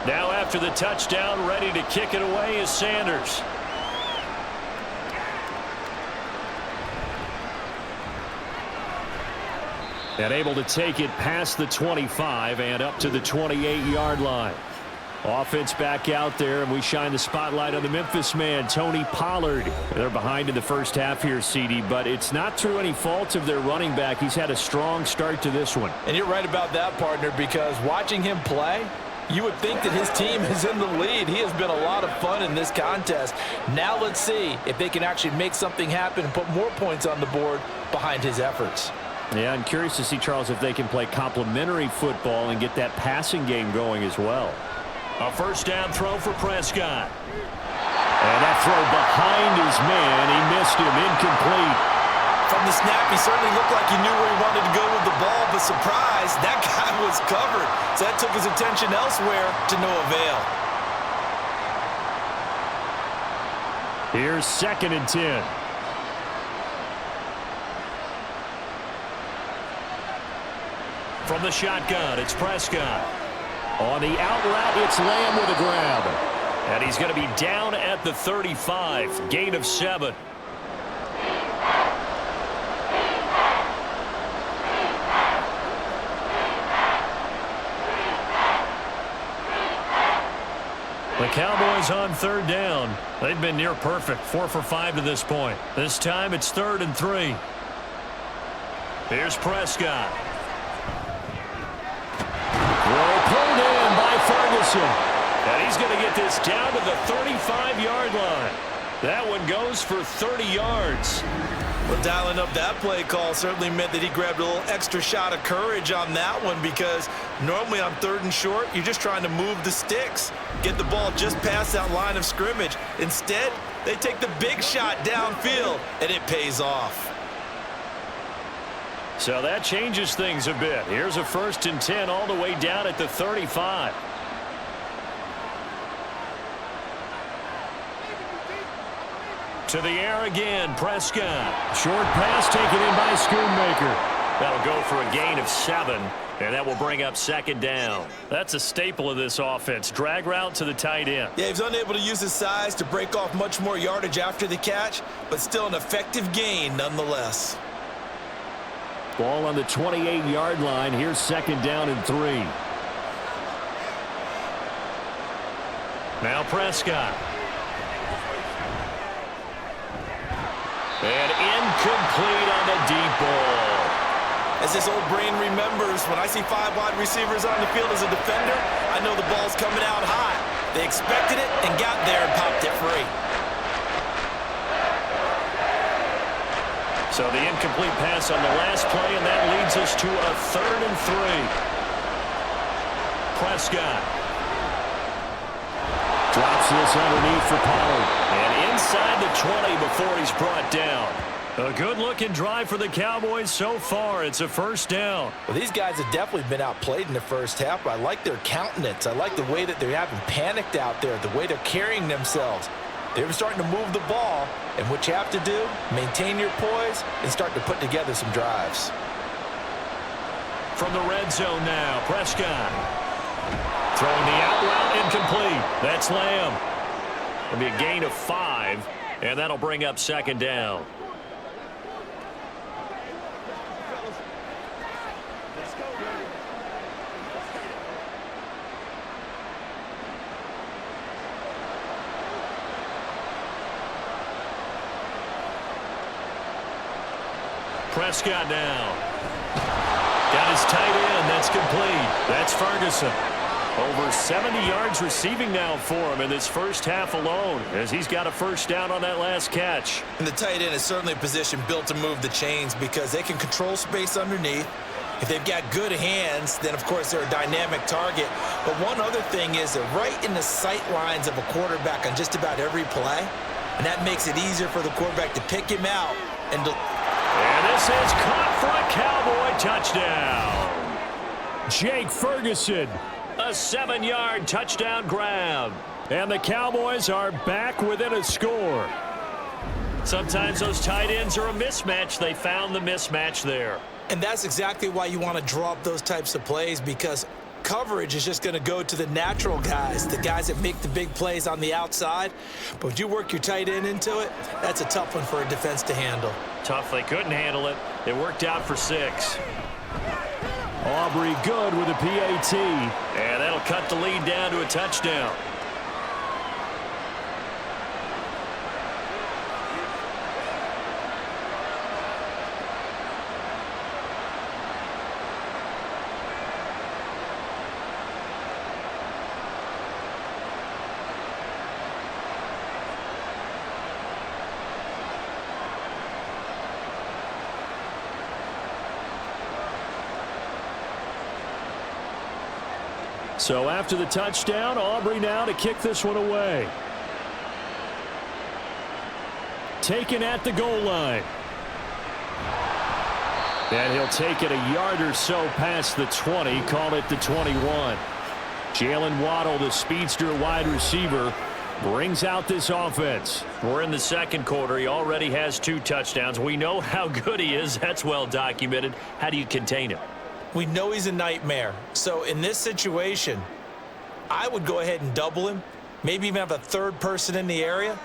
Now after the touchdown, ready to kick it away is Sanders. And able to take it past the 25 and up to the 28-yard line. Offense back out there, and we shine the spotlight on the Memphis man, Tony Pollard. They're behind in the first half here, CD, but it's not through any fault of their running back. He's had a strong start to this one. And you're right about that, partner, because watching him play, you would think that his team is in the lead. He has been a lot of fun in this contest. Now let's see if they can actually make something happen and put more points on the board behind his efforts. Yeah, I'm curious to see, Charles, if they can play complementary football and get that passing game going as well. A first down throw for Prescott. And that throw behind his man. He missed him. Incomplete. From the snap, he certainly looked like he knew where he wanted to go with the ball, but surprise, that guy was covered. So that took his attention elsewhere to no avail. Here's 2nd and 10. From the shotgun, it's Prescott. On the out route, it's Lamb with a grab. And he's going to be down at the 35. Gain of 7. The Cowboys on third down. They've been near perfect, 4 for 5 to this point. This time it's 3rd and 3. Here's Prescott. Well, pulled in by Ferguson. And he's going to get this down to the 35-yard line. That one goes for 30 yards. Well, dialing up that play call certainly meant that he grabbed a little extra shot of courage on that one, because normally on 3rd and short, you're just trying to move the sticks, get the ball just past that line of scrimmage. Instead, they take the big shot downfield, and it pays off. So that changes things a bit. Here's a 1st and 10 all the way down at the 35. To the air again, Prescott. Short pass taken in by Schoonmaker. That'll go for a gain of 7, and that will bring up 2nd down. That's a staple of this offense. Drag route to the tight end. Yeah, he's unable to use his size to break off much more yardage after the catch, but still an effective gain nonetheless. Ball on the 28-yard line. Here's 2nd down and 3. Now Prescott. And incomplete on the deep ball. As this old brain remembers, when I see 5 wide receivers on the field as a defender, I know the ball's coming out high. They expected it and got there and popped it free. So the incomplete pass on the last play, and that leads us to a 3rd and 3. Prescott. Drops this underneath for Pollard. And inside the 20 before he's brought down. A good-looking drive for the Cowboys so far. It's a 1st down. Well, these guys have definitely been outplayed in the first half, but I like their countenance. I like the way that they haven't panicked out there, the way they're carrying themselves. They're starting to move the ball, and what you have to do, maintain your poise and start to put together some drives. From the red zone now, Prescott. Throwing the out route incomplete. That's Lamb. It'll be a gain of 5, and that'll bring up 2nd down. Prescott now. Got his tight end. That's complete. That's Ferguson. Over 70 yards receiving now for him in this first half alone, as he's got a 1st down on that last catch. And the tight end is certainly a position built to move the chains because they can control space underneath. If they've got good hands, then of course they're a dynamic target. But one other thing is they're right in the sight lines of a quarterback on just about every play. And that makes it easier for the quarterback to pick him out. And this is caught for a Cowboy touchdown. Jake Ferguson. A 7-yard touchdown grab. And the Cowboys are back within a score. Sometimes those tight ends are a mismatch. They found the mismatch there. And that's exactly why you want to draw up those types of plays, because coverage is just going to go to the natural guys, the guys that make the big plays on the outside. But when you work your tight end into it, that's a tough one for a defense to handle. Tough. They couldn't handle it. It worked out for 6. Aubrey good with a PAT. And that'll cut the lead down to a touchdown. So after the touchdown, Aubrey now to kick this one away. Taken at the goal line. And he'll take it a yard or so past the 20, call it the 21. Jalen Waddle, the speedster wide receiver, brings out this offense. We're in the second quarter. He already has 2 touchdowns. We know how good he is. That's well documented. How do you contain him? We know he's a nightmare. So in this situation, I would go ahead and double him, maybe even have a 3rd person in the area,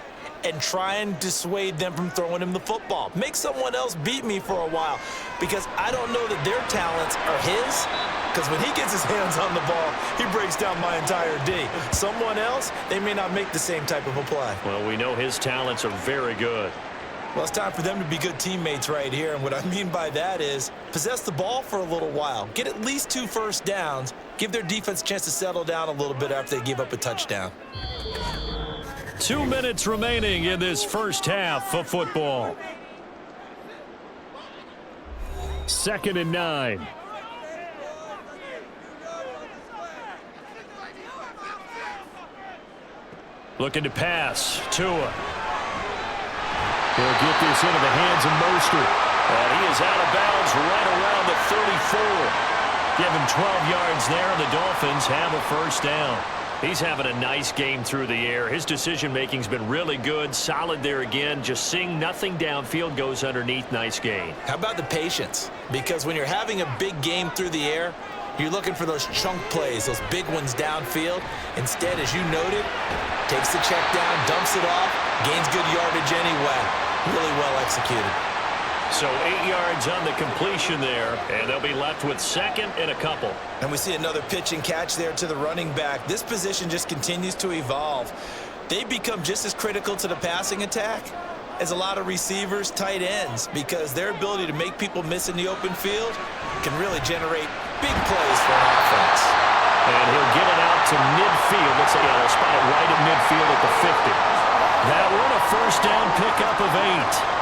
and try and dissuade them from throwing him the football. Make someone else beat me for a while, because I don't know that their talents are his, because when he gets his hands on the ball, he breaks down my entire D. Someone else, they may not make the same type of a play. Well, we know his talents are very good. Well, it's time for them to be good teammates right here, and what I mean by that is possess the ball for a little while, get at least 2 first downs, give their defense a chance to settle down a little bit after they give up a touchdown. 2 minutes remaining in this first half of football. 2nd and 9. Looking to pass. Tua. He'll get this into the hands of Mostert. And he is out of bounds right around the 34. Give him 12 yards there, and the Dolphins have a first down. He's having a nice game through the air. His decision-making's been really good. Solid there again. Just seeing nothing downfield, goes underneath. Nice gain. How about the patience? Because when you're having a big game through the air, you're looking for those chunk plays, those big ones downfield. Instead, as you noted, takes the check down, dumps it off, gains good yardage anyway. Really well executed. So 8 yards on the completion there, and they'll be left with 2nd and a couple. And we see another pitch and catch there to the running back. This position just continues to evolve. They become just as critical to the passing attack as a lot of receivers, tight ends, because their ability to make people miss in the open field can really generate big plays for an offense. And he'll get it out to midfield. Let's say they'll spot it right at midfield at the 50. That one a first down pickup of 8.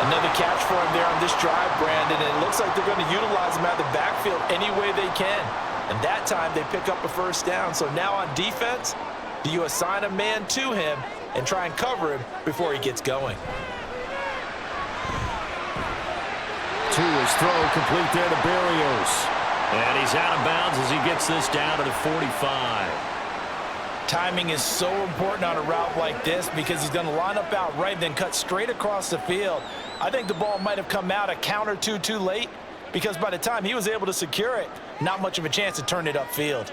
Another catch for him there on this drive, Brandon, and it looks like they're going to utilize him out of the backfield any way they can. And that time they pick up a first down. So now on defense, do you assign a man to him and try and cover him before he gets going? Tua's throw complete there to Berrios. And he's out of bounds as he gets this down to the 45. Timing is so important on a route like this because he's going to line up out right, then cut straight across the field. I think the ball might have come out a count or two too late because by the time he was able to secure it, not much of a chance to turn it upfield.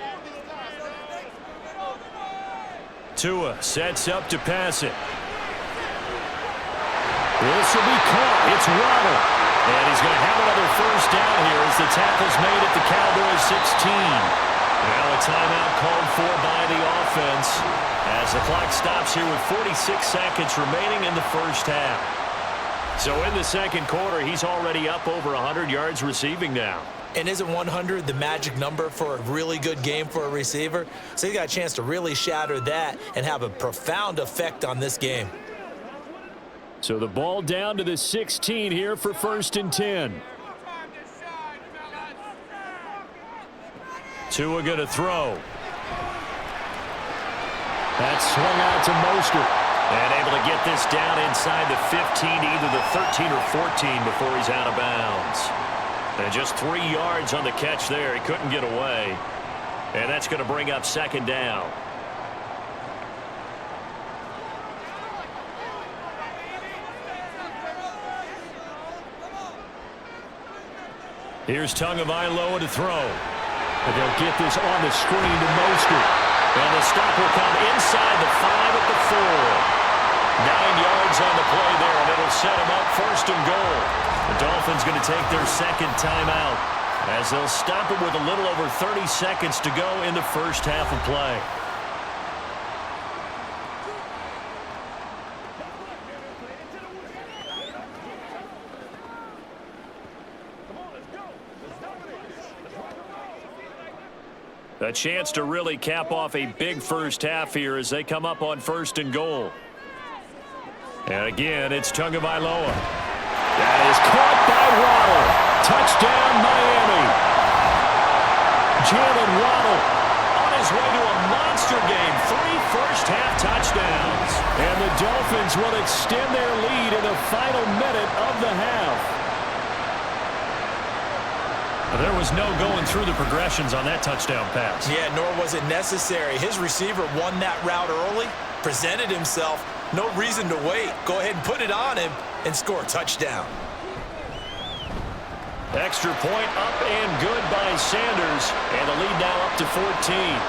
Tua sets up to pass it. This will be caught. It's Waddle. And he's going to have another first down here as the tackle's made at the Cowboys 16. Now a timeout called for by the offense as the clock stops here with 46 seconds remaining in the first half. So in the second quarter, he's already up over 100 yards receiving now. And isn't 100 the magic number for a really good game for a receiver? So he got a chance to really shatter that and have a profound effect on this game. So the ball down to the 16 here for 1st and 10. Tua going to throw. That's swung out to Mostert. And able to get this down inside the 15, either the 13 or 14 before he's out of bounds. And just 3 yards on the catch there. He couldn't get away. And that's going to bring up 2nd down. Here's Tagovailoa to throw. And they'll get this on the screen to Mostert. And the stop will come inside the 5 at the 4. 9 yards on the play there, and it'll set them up 1st and goal. The Dolphins going to take their 2nd timeout as they'll stop it with a little over 30 seconds to go in the first half of play. A chance to really cap off a big first half here as they come up on 1st and goal. And again, it's Tagovailoa. That is caught by Waddle. Touchdown, Miami. Jalen Waddle on his way to a monster game. 3 first-half touchdowns. And the Dolphins will extend their lead in the final minute of the half. There was no going through the progressions on that touchdown pass. Yeah, nor was it necessary. His receiver won that route early, presented himself. No reason to wait. Go ahead and put it on him and score a touchdown. Extra point up and good by Sanders. And the lead now up to 14.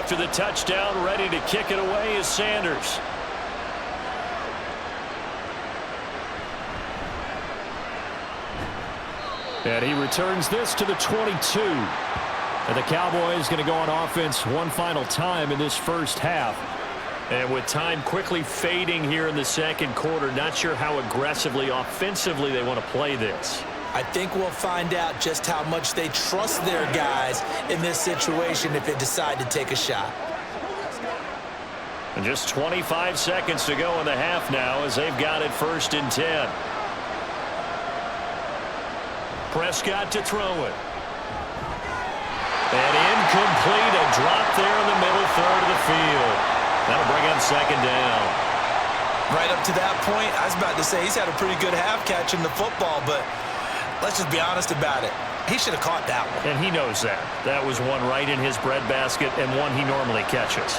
after the touchdown, ready to kick it away is Sanders. And he returns this to the 22. And the Cowboys going to go on offense one final time in this first half. And with time quickly fading here in the second quarter, not sure how aggressively, offensively they want to play this. I think we'll find out just how much they trust their guys in this situation if they decide to take a shot. And just 25 seconds to go in the half now as they've got it 1st and 10. Prescott to throw it. And incomplete, a drop there in the middle third of the field. That'll bring up 2nd down. Right up to that point, I was about to say he's had a pretty good half catching the football, but let's just be honest about it. He should have caught that one. And he knows that. That was one right in his breadbasket and one he normally catches.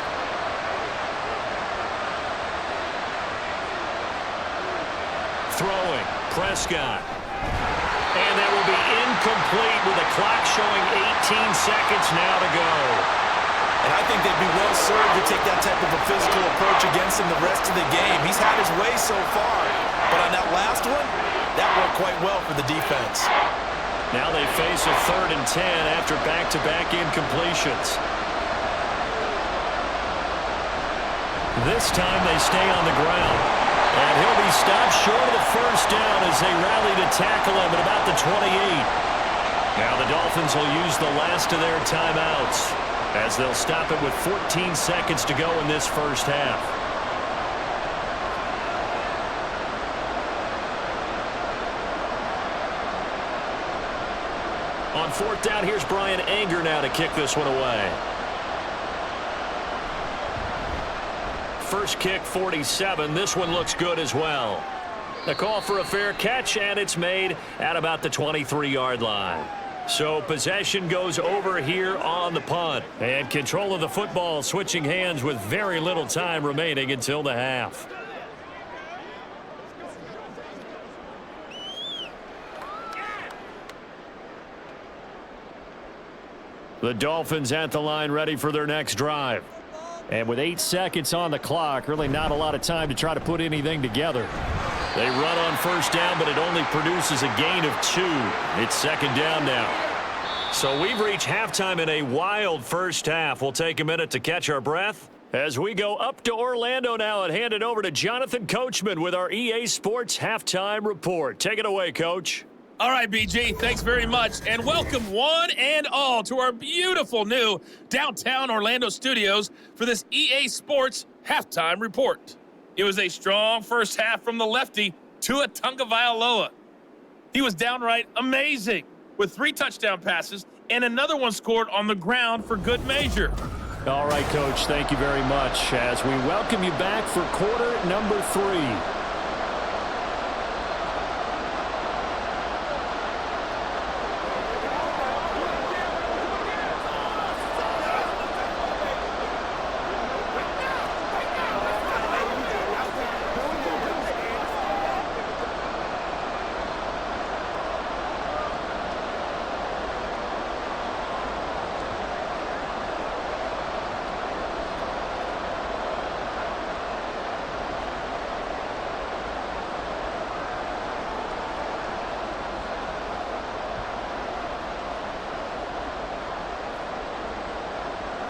Throwing, Prescott. And that will be incomplete with the clock showing 18 seconds now to go. And I think they'd be well served to take that type of a physical approach against him the rest of the game. He's had his way so far, but on that last one, that worked quite well for the defense. Now they face a 3rd and 10 after back-to-back incompletions. This time they stay on the ground. And he'll be stopped short of the 1st down as they rally to tackle him at about the 28. Now the Dolphins will use the last of their timeouts as they'll stop it with 14 seconds to go in this first half. On 4th down, here's Brian Anger now to kick this one away. First kick, 47. This one looks good as well. The call for a fair catch, and it's made at about the 23-yard line. So possession goes over here on the punt. And control of the football switching hands with very little time remaining until the half. The Dolphins at the line ready for their next drive. And with 8 seconds on the clock, really not a lot of time to try to put anything together. They run on 1st down, but it only produces a gain of 2. It's 2nd down now. So we've reached halftime in a wild first half. We'll take a minute to catch our breath as we go up to Orlando now and hand it over to Jonathan Coachman with our EA Sports Halftime Report. Take it away, Coach. All right, BG, thanks very much, and welcome one and all to our beautiful new downtown Orlando studios for this EA Sports Halftime Report. It was a strong first half from the lefty, Tua Tagovailoa. He was downright amazing with 3 touchdown passes and another one scored on the ground for good measure. All right, Coach, thank you very much as we welcome you back for quarter number 3.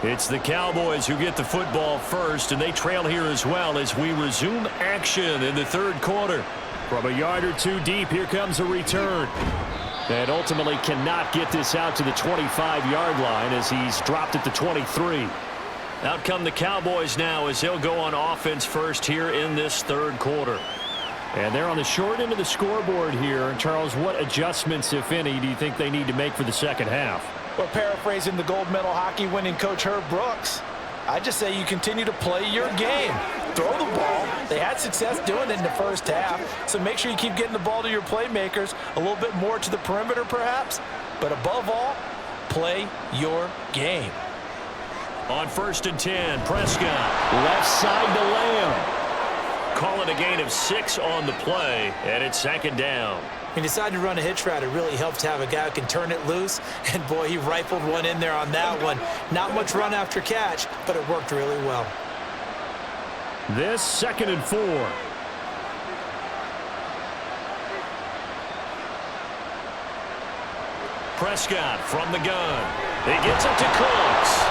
It's the Cowboys who get the football first, and they trail here as well as we resume action in the 3rd quarter. From a yard or 2 deep, here comes a return. And ultimately cannot get this out to the 25-yard line as he's dropped at the 23. Out come the Cowboys now as they'll go on offense first here in this 3rd quarter. And they're on the short end of the scoreboard here. And Charles, what adjustments, if any, do you think they need to make for the second half? Well, paraphrasing the gold medal hockey winning coach Herb Brooks, I just say you continue to play your game. Throw the ball. They had success doing it in the first half, so make sure you keep getting the ball to your playmakers, a little bit more to the perimeter perhaps, but above all, play your game. On 1st and 10, Prescott, left side to Lamb. Call it a gain of 6 on the play, and it's 2nd down. When you decide to run a hitch route, it really helps to have a guy who can turn it loose. And, boy, he rifled one in there on that one. Not much run after catch, but it worked really well. This 2nd and 4. Prescott from the gun. He gets it to Cooks.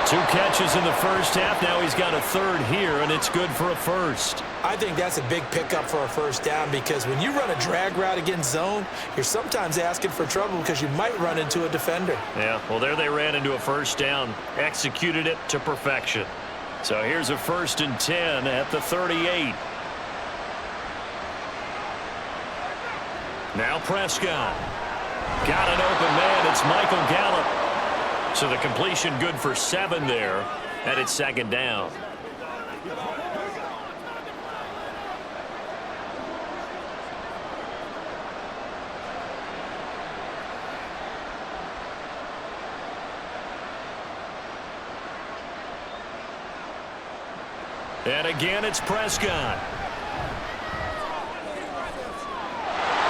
2 catches in the first half. Now he's got a 3rd here, and it's good for a 1st. I think that's a big pickup for a 1st down because when you run a drag route against zone, you're sometimes asking for trouble because you might run into a defender. Yeah, well, there they ran into a 1st down. Executed it to perfection. So here's a 1st and 10 at the 38. Now Prescott. Got an open man. It's Michael Gallup. So the completion good for 7 there, and it's 2nd down. And again, it's Prescott.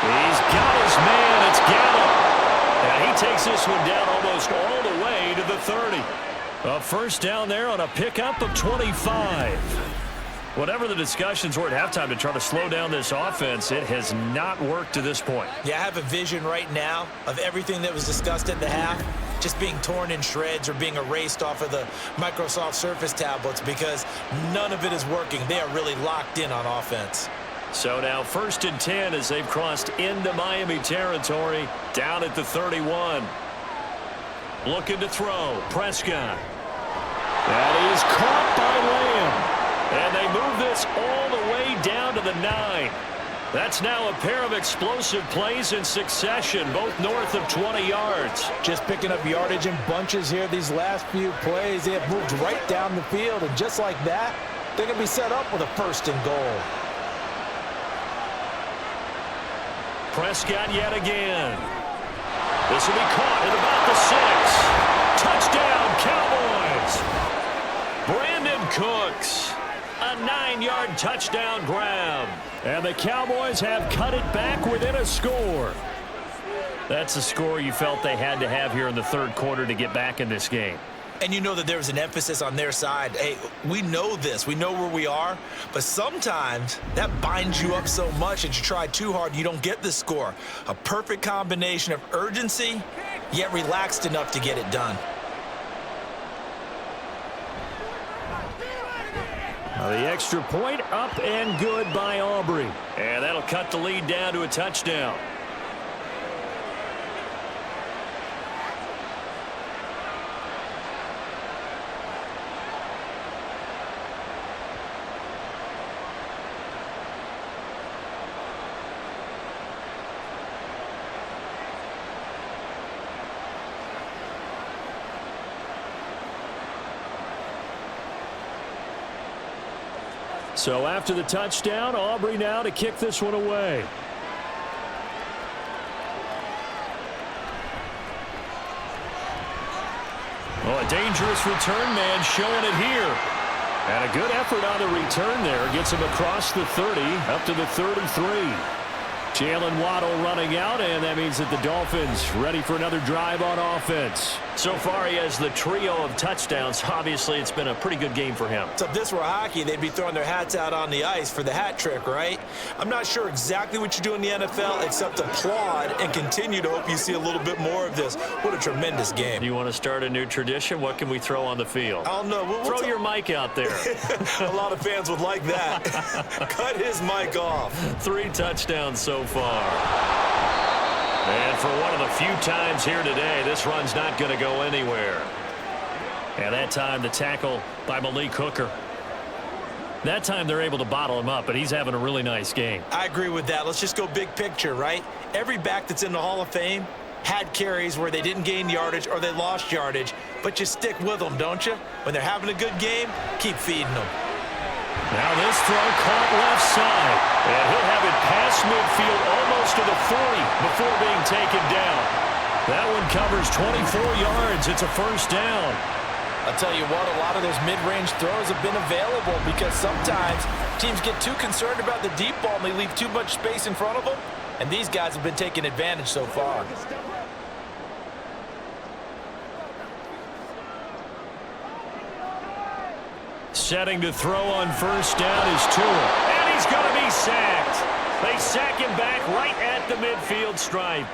He's got his man. It's Gallup. And he takes this one down almost all the way to the 30. A 1st down there on a pickup of 25. Whatever the discussions were at halftime to try to slow down this offense, it has not worked to this point. Yeah, I have a vision right now of everything that was discussed at the half just being torn in shreds or being erased off of the Microsoft Surface tablets because none of it is working. They are really locked in on offense. So now 1st and 10 as they've crossed into Miami territory, down at the 31. Looking to throw. Prescott. That is caught by Lamb. And they move this all the way down to the 9. That's now a pair of explosive plays in succession, both north of 20 yards. Just picking up yardage in bunches here these last few plays. They have moved right down the field, and just like that, they're going to be set up with a 1st and goal. Prescott yet again. This will be caught at about the 6. Touchdown, Cowboys. Brandon Cooks. A 9-yard touchdown grab. And the Cowboys have cut it back within a score. That's a score you felt they had to have here in the 3rd quarter to get back in this game. And you know that there's an emphasis on their side. Hey, we know this. We know where we are. But sometimes that binds you up so much that you try too hard, you don't get the score. A perfect combination of urgency, yet relaxed enough to get it done. Now the extra point up and good by Aubrey. And that'll cut the lead down to a touchdown. So after the touchdown, Aubrey now to kick this one away. Oh, a dangerous return man showing it here. And a good effort on the return there. Gets him across the 30 up to the 33. Jalen Waddle running out, and that means that the Dolphins ready for another drive on offense. So far, he has the trio of touchdowns. Obviously, it's been a pretty good game for him. So if this were hockey, they'd be throwing their hats out on the ice for the hat trick, right? I'm not sure exactly what you do in the NFL except applaud and continue to hope you see a little bit more of this. What a tremendous game. You want to start a new tradition? What can we throw on the field? I don't know. Throw your mic out there. A lot of fans would like that. Cut his mic off. 3 touchdowns so far. And for one of the few times here today, this run's not going to go anywhere. And that time, the tackle by Malik Hooker. That time, they're able to bottle him up, but he's having a really nice game. I agree with that. Let's just go big picture, right? Every back that's in the Hall of Fame had carries where they didn't gain yardage or they lost yardage, but you stick with them, don't you? When they're having a good game, keep feeding them. Now this throw caught left side. And he'll have it past midfield almost to the 40 before being taken down. That one covers 24 yards. It's a 1st down. I'll tell you what, a lot of those mid-range throws have been available because sometimes teams get too concerned about the deep ball and they leave too much space in front of them. and these guys have been taking advantage so far. Setting to throw on first down is Tua. And he's going to be sacked. They sack him back right at the midfield stripe.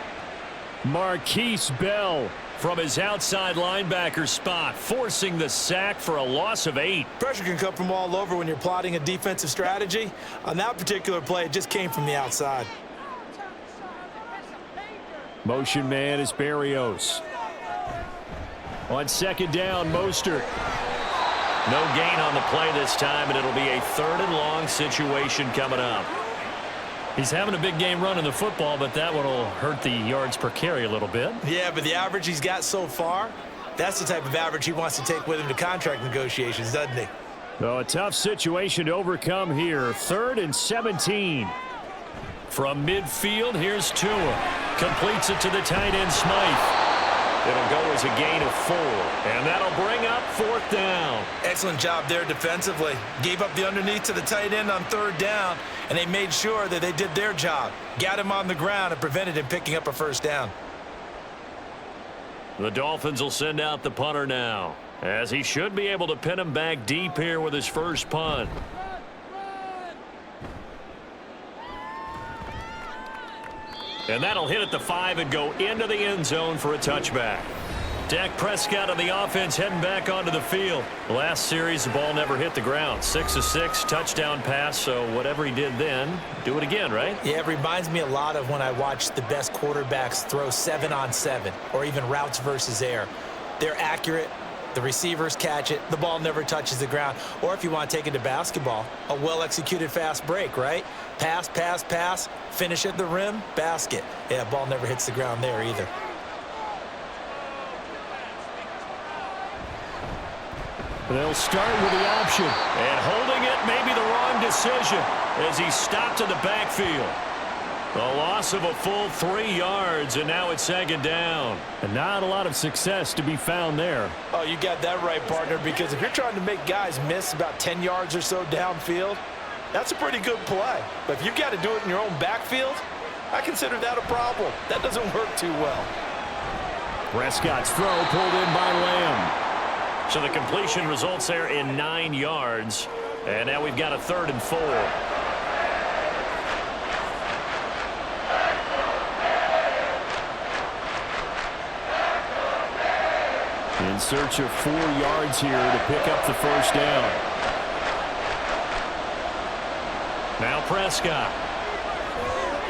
Marquise Bell from his outside linebacker spot, forcing the sack for a loss of 8. Pressure can come from all over when you're plotting a defensive strategy. On that particular play, it just came from the outside. Motion man is Berrios. On second down, Mostert. No gain on the play this time, and it'll be a 3rd and long situation coming up. He's having a big game running the football, but that one will hurt the yards per carry a little bit. Yeah, but the average he's got so far, that's the type of average he wants to take with him to contract negotiations, doesn't he? So a tough situation to overcome here. 3rd and 17. From midfield, here's Tua. Completes it to the tight end, Smythe. It'll go as a gain of 4, and that'll bring up 4th down. Excellent job there defensively. Gave up the underneath to the tight end on 3rd down, and they made sure that they did their job. Got him on the ground and prevented him picking up a 1st down. The Dolphins will send out the punter now, as he should be able to pin him back deep here with his first punt. And that'll hit at the 5 and go into the end zone for a touchback. Dak Prescott of the offense heading back onto the field. Last series, the ball never hit the ground. 6 of 6, touchdown pass, so whatever he did then, do it again, right? Yeah, it reminds me a lot of when I watched the best quarterbacks throw 7-on-7 or even routes versus air. They're accurate. The receivers catch it. The ball never touches the ground. Or if you want to take it to basketball, a well-executed fast break, right? Pass, pass, pass, finish at the rim, basket. Yeah, ball never hits the ground there either. They'll start with the option. And holding it may be the wrong decision as he stopped in the backfield. A loss of a full 3 yards, and now it's 2nd down. And not a lot of success to be found there. Oh, you got that right, partner, because if you're trying to make guys miss about 10 yards or so downfield, that's a pretty good play. But if you've got to do it in your own backfield, I consider that a problem. That doesn't work too well. Prescott's throw pulled in by Lamb. So the completion results there in 9 yards. And now we've got a 3rd and 4. In search of 4 yards here to pick up the 1st down. Now Prescott.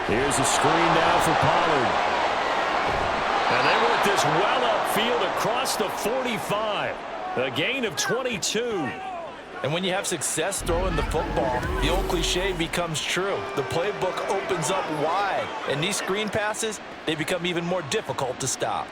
Here's a screen down for Pollard. And they work this well upfield across the 45. A gain of 22. And when you have success throwing the football, the old cliche becomes true. The playbook opens up wide. And these screen passes, they become even more difficult to stop.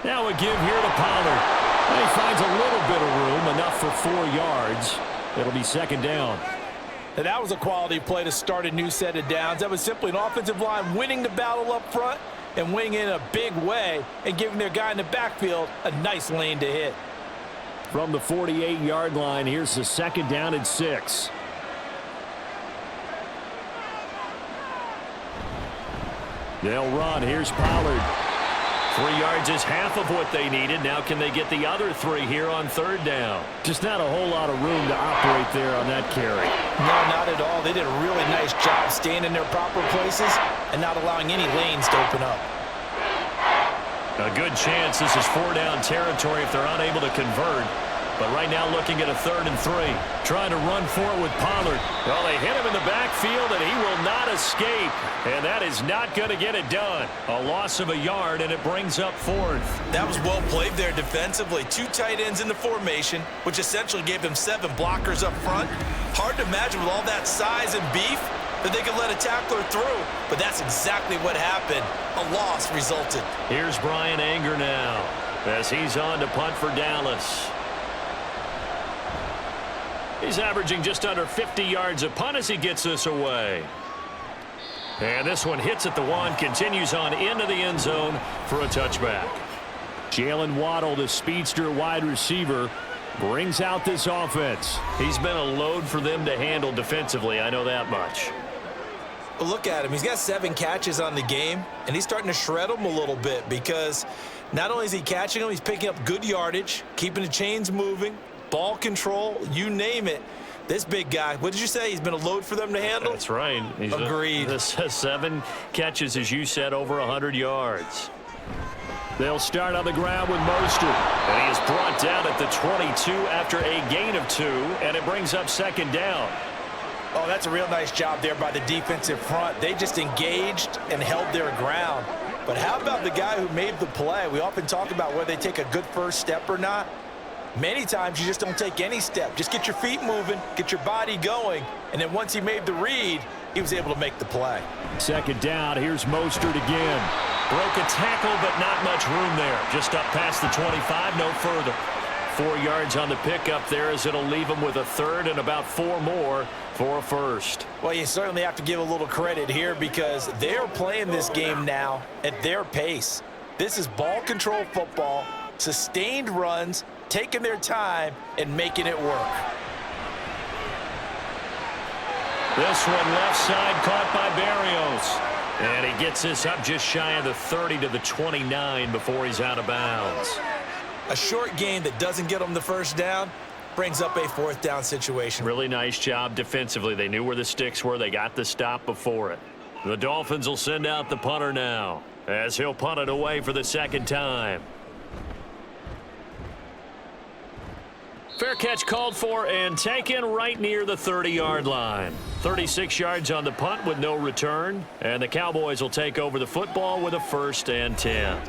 Now a give here to Pollard. And he finds a little bit of room, enough for 4 yards. It'll be 2nd down. And that was a quality play to start a new set of downs. That was simply an offensive line winning the battle up front and winning in a big way and giving their guy in the backfield a nice lane to hit. From the 48-yard line, here's the 2nd down and 6. They'll run. Here's Pollard. 3 yards is half of what they needed. Now can they get the other 3 here on 3rd down? Just not a whole lot of room to operate there on that carry. No, not at all. They did a really nice job staying in their proper places and not allowing any lanes to open up. A good chance this is 4-down territory if they're unable to convert. But right now looking at a 3rd and 3. Trying to run for it with Pollard. Well, they hit him in the backfield, and he will not escape. And that is not going to get it done. A loss of a yard, and it brings up 4th. That was well played there defensively. 2 tight ends in the formation, which essentially gave them 7 blockers up front. Hard to imagine with all that size and beef that they could let a tackler through. But that's exactly what happened. A loss resulted. Here's Brian Anger now as he's on to punt for Dallas. He's averaging just under 50 yards a punt as he gets this away. And this one hits at the 1, continues on into the end zone for a touchback. Jalen Waddle, the speedster wide receiver, brings out this offense. He's been a load for them to handle defensively, I know that much. Well, look at him. He's got 7 catches on the game, and he's starting to shred them a little bit because not only is he catching them, he's picking up good yardage, keeping the chains moving, ball control, you name it. This big guy, what did you say? He's been a load for them to handle? That's right. Agreed. This has 7 catches, as you said, over 100 yards. They'll start on the ground with Mostert. And he is brought down at the 22 after a gain of 2, and it brings up 2nd down. Oh, that's a real nice job there by the defensive front. They just engaged and held their ground. But how about the guy who made the play? We often talk about whether they take a good first step or not. Many times you just don't take any step. Just get your feet moving, get your body going, and then once he made the read, he was able to make the play. 2nd down, here's Mostert again. Broke a tackle, but not much room there. Just up past the 25, no further. 4 yards on the pickup there as it'll leave him with a 3rd and about 4 more for a 1st. Well, you certainly have to give a little credit here because they're playing this game now at their pace. This is ball control football, sustained runs, taking their time and making it work. This one left side caught by Barrios. And he gets this up just shy of the 30 to the 29 before he's out of bounds. A short gain that doesn't get them the 1st down brings up a 4th down situation. Really nice job defensively. They knew where the sticks were. They got the stop before it. The Dolphins will send out the punter now as he'll punt it away for the 2nd time. Fair catch called for and taken right near the 30-yard line. 36 yards on the punt with no return. And the Cowboys will take over the football with a 1st and 10.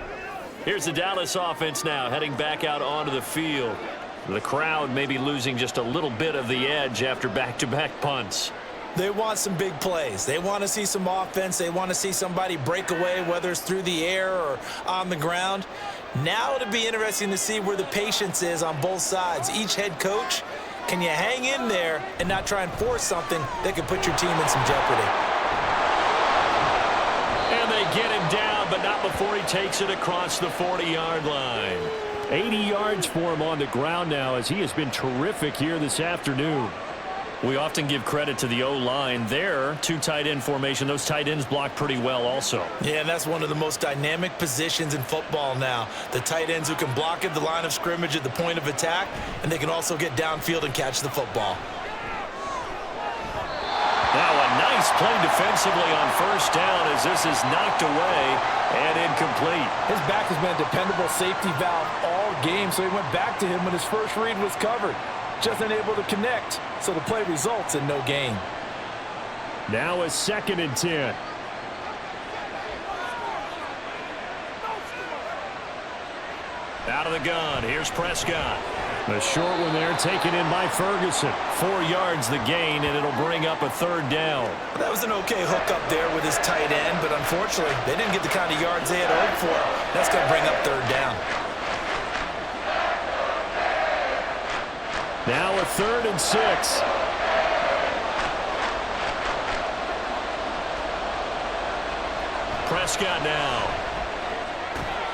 Here's the Dallas offense now heading back out onto the field. The crowd may be losing just a little bit of the edge after back-to-back punts. They want some big plays. They want to see some offense. They want to see somebody break away, whether it's through the air or on the ground. Now it'll be interesting to see where the patience is on both sides. Each head coach, can you hang in there and not try and force something that could put your team in some jeopardy? And they get him down, but not before he takes it across the 40-yard line. 80 yards for him on the ground now as he has been terrific here this afternoon. We often give credit to the O-line there. 2 tight end formation. Those tight ends block pretty well also. Yeah, and that's one of the most dynamic positions in football now. The tight ends who can block at the line of scrimmage at the point of attack, and they can also get downfield and catch the football. Now a nice play defensively on 1st down as this is knocked away and incomplete. His back has been a dependable safety valve all game, so he went back to him when his first read was covered. Just unable to connect, so the play results in no gain. Now a 2nd and 10. Out of the gun, here's Prescott. The short one there taken in by Ferguson. 4 yards the gain, and it'll bring up a 3rd down. That was an okay hook up there with his tight end, but unfortunately, they didn't get the kind of yards they had hoped for. That's going to bring up 3rd down. Now a 3rd and 6. Prescott now.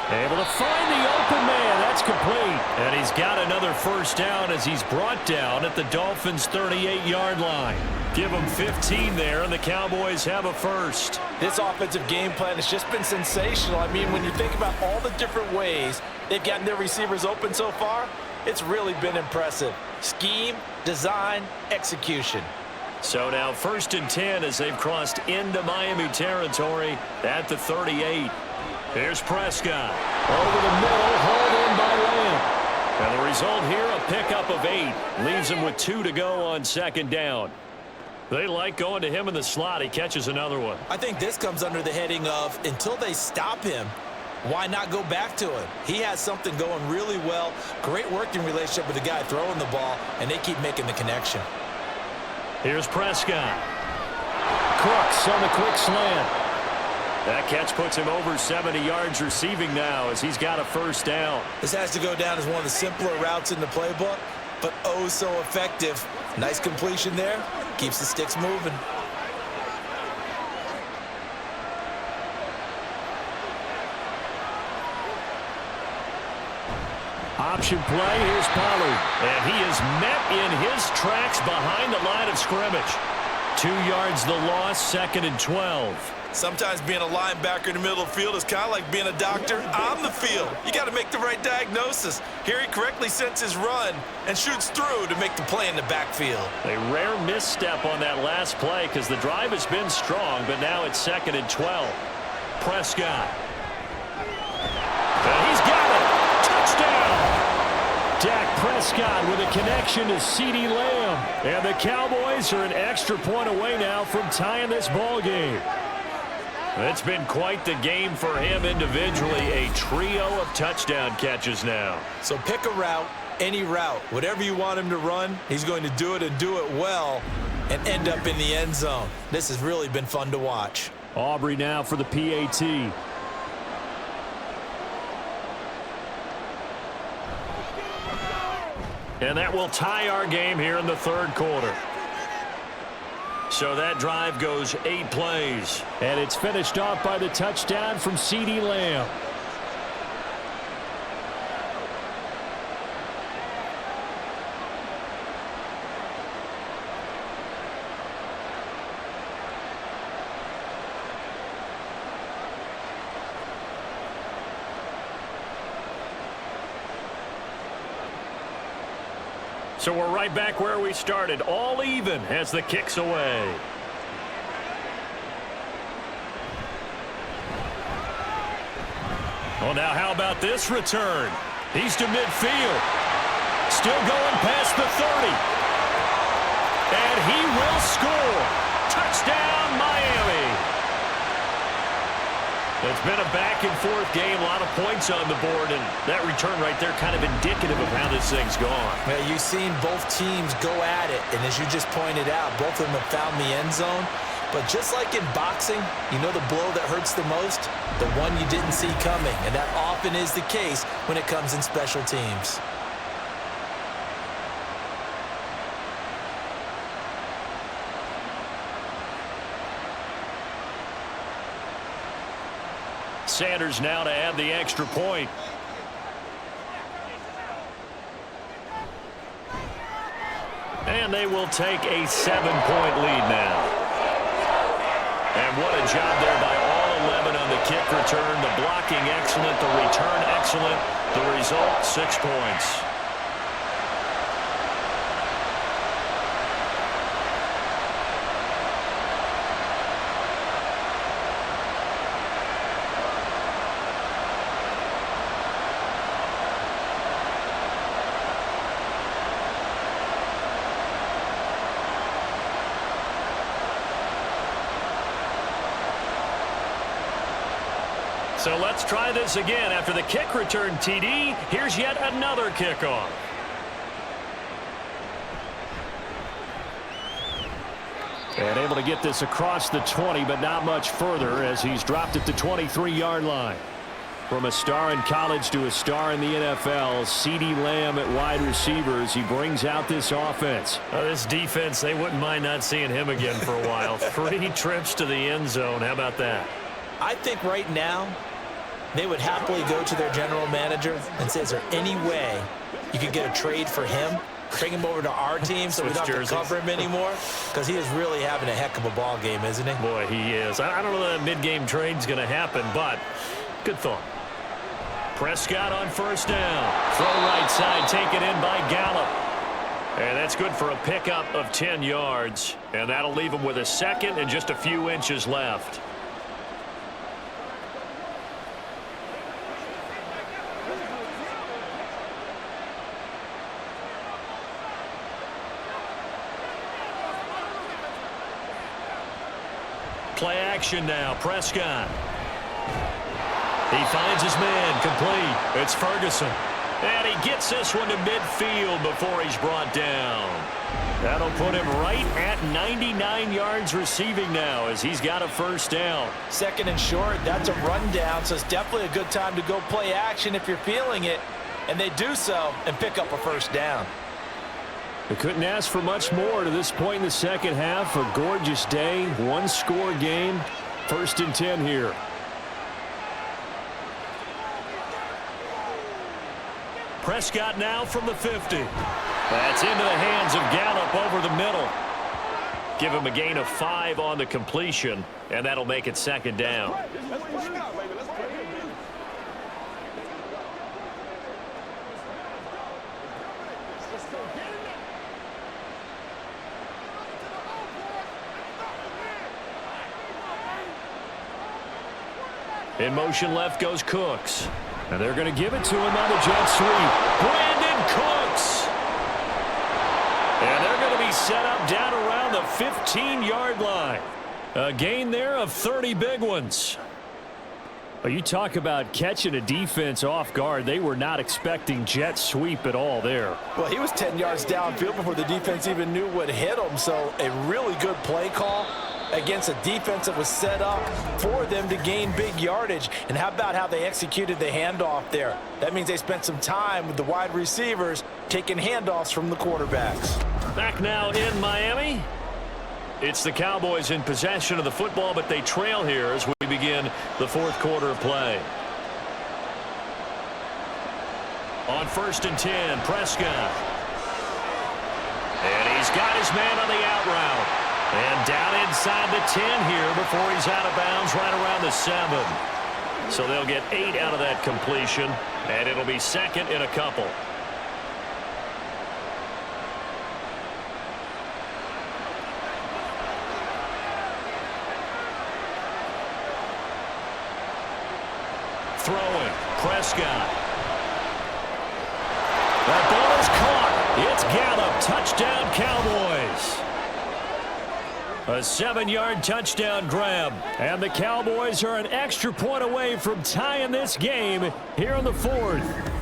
Able to find the open man. That's complete. And he's got another 1st down as he's brought down at the Dolphins' 38-yard line. Give them 15 there, and the Cowboys have a 1st. This offensive game plan has just been sensational. I mean, when you think about all the different ways they've gotten their receivers open so far, it's really been impressive. Scheme, design, execution. So now 1st and 10 as they've crossed into Miami territory at the 38. Here's Prescott. Over the middle, hauled in by Lamb. And the result here, a pickup of 8. Leaves him with 2 to go on 2nd down. They like going to him in the slot. He catches another one. I think this comes under the heading of until they stop him, why not go back to him? He has something going really well. Great working relationship with the guy throwing the ball, and they keep making the connection. Here's Prescott. Crooks on the quick slant. That catch puts him over 70 yards receiving now as he's got a 1st down. This has to go down as one of the simpler routes in the playbook, but oh so effective. Nice completion there. Keeps the sticks moving. option play. Here's Pollard. And he is met in his tracks behind the line of scrimmage. 2 yards the loss, 2nd and 12. Sometimes being a linebacker in the middle of the field is kind of like being a doctor on the field. You got to make the right diagnosis. Here he correctly sets his run and shoots through to make the play in the backfield. A rare misstep on that last play because the drive has been strong, but now it's 2nd and 12. Prescott. And he's got it. Touchdown. Dak Prescott with a connection to CeeDee Lamb. And the Cowboys are an extra point away now from tying this ball game. It's been quite the game for him individually. A trio of touchdown catches now. So pick a route, any route. Whatever you want him to run, he's going to do it and do it well and end up in the end zone. This has really been fun to watch. Aubrey now for the PAT. And that will tie our game here in the 3rd quarter. So that drive goes 8 plays. And it's finished off by the touchdown from CeeDee Lamb. So we're right back where we started, all even as the kick's away. Well, now how about this return? He's to midfield. Still going past the 30. And he will score. Touchdown, Miami. It's been a back-and-forth game, a lot of points on the board, and that return right there kind of indicative of how this thing's gone. Well, you've seen both teams go at it, and as you just pointed out, both of them have found the end zone. But just like in boxing, you know the blow that hurts the most? The one you didn't see coming, and that often is the case when it comes in special teams. Sanders now to add the extra point. And they will take a 7-point lead now. And what a job there by all 11 on the kick return. The blocking excellent, the return excellent. The result, 6 points. So let's try this again. After the kick return TD, here's yet another kickoff. And able to get this across the 20, but not much further as he's dropped it to 23-yard line. From a star in college to a star in the NFL, CeeDee Lamb at wide receivers. He brings out this offense. This defense, they wouldn't mind not seeing him again for a while. 3 trips to the end zone. How about that? I think right now they would happily go to their general manager and say, is there any way you could get a trade for him? Bring him over to our team so we don't have to cover him anymore? Because he is really having a heck of a ball game, isn't he? Boy, he is. I don't know that mid-game trade's going to happen, but good thought. Prescott on first down. Throw right side, taken in by Gallup. And that's good for a pickup of 10 yards. And that'll leave him with a second and just a few inches left. Play action now. Prescott. He finds his man. Complete. It's Ferguson. And he gets this one to midfield before he's brought down. That'll put him right at 99 yards receiving now as he's got a first down. 2nd and short. That's a rundown, so it's definitely a good time to go play action if you're feeling it. And they do so and pick up a first down. They couldn't ask for much more to this point in the second half. A gorgeous day, 1-score game. 1st and 10 here. Prescott now from the 50. That's into the hands of Gallup over the middle. Give him a gain of 5 on the completion, and that'll make it 2nd down. In motion left goes Cooks. And they're going to give it to him on the jet sweep. Brandon Cooks. And they're going to be set up down around the 15-yard line. A gain there of 30 big ones. Well, you talk about catching a defense off guard. They were not expecting jet sweep at all there. Well, he was 10 yards downfield before the defense even knew what hit him. So a really good play call against a defense that was set up for them to gain big yardage. And how about how they executed the handoff there? That means they spent some time with the wide receivers taking handoffs from the quarterbacks. Back now in Miami. It's the Cowboys in possession of the football, but they trail here as we begin the 4th quarter of play. On 1st and 10, Prescott. And he's got his man on the out route. And down inside the 10 here before he's out of bounds right around the 7. So they'll get 8 out of that completion, and it'll be 2nd and a couple. Throwing, Prescott. That ball is caught. It's Gallup. Touchdown, Cowboys. A 7-yard touchdown grab. And the Cowboys are an extra point away from tying this game here in the 4th.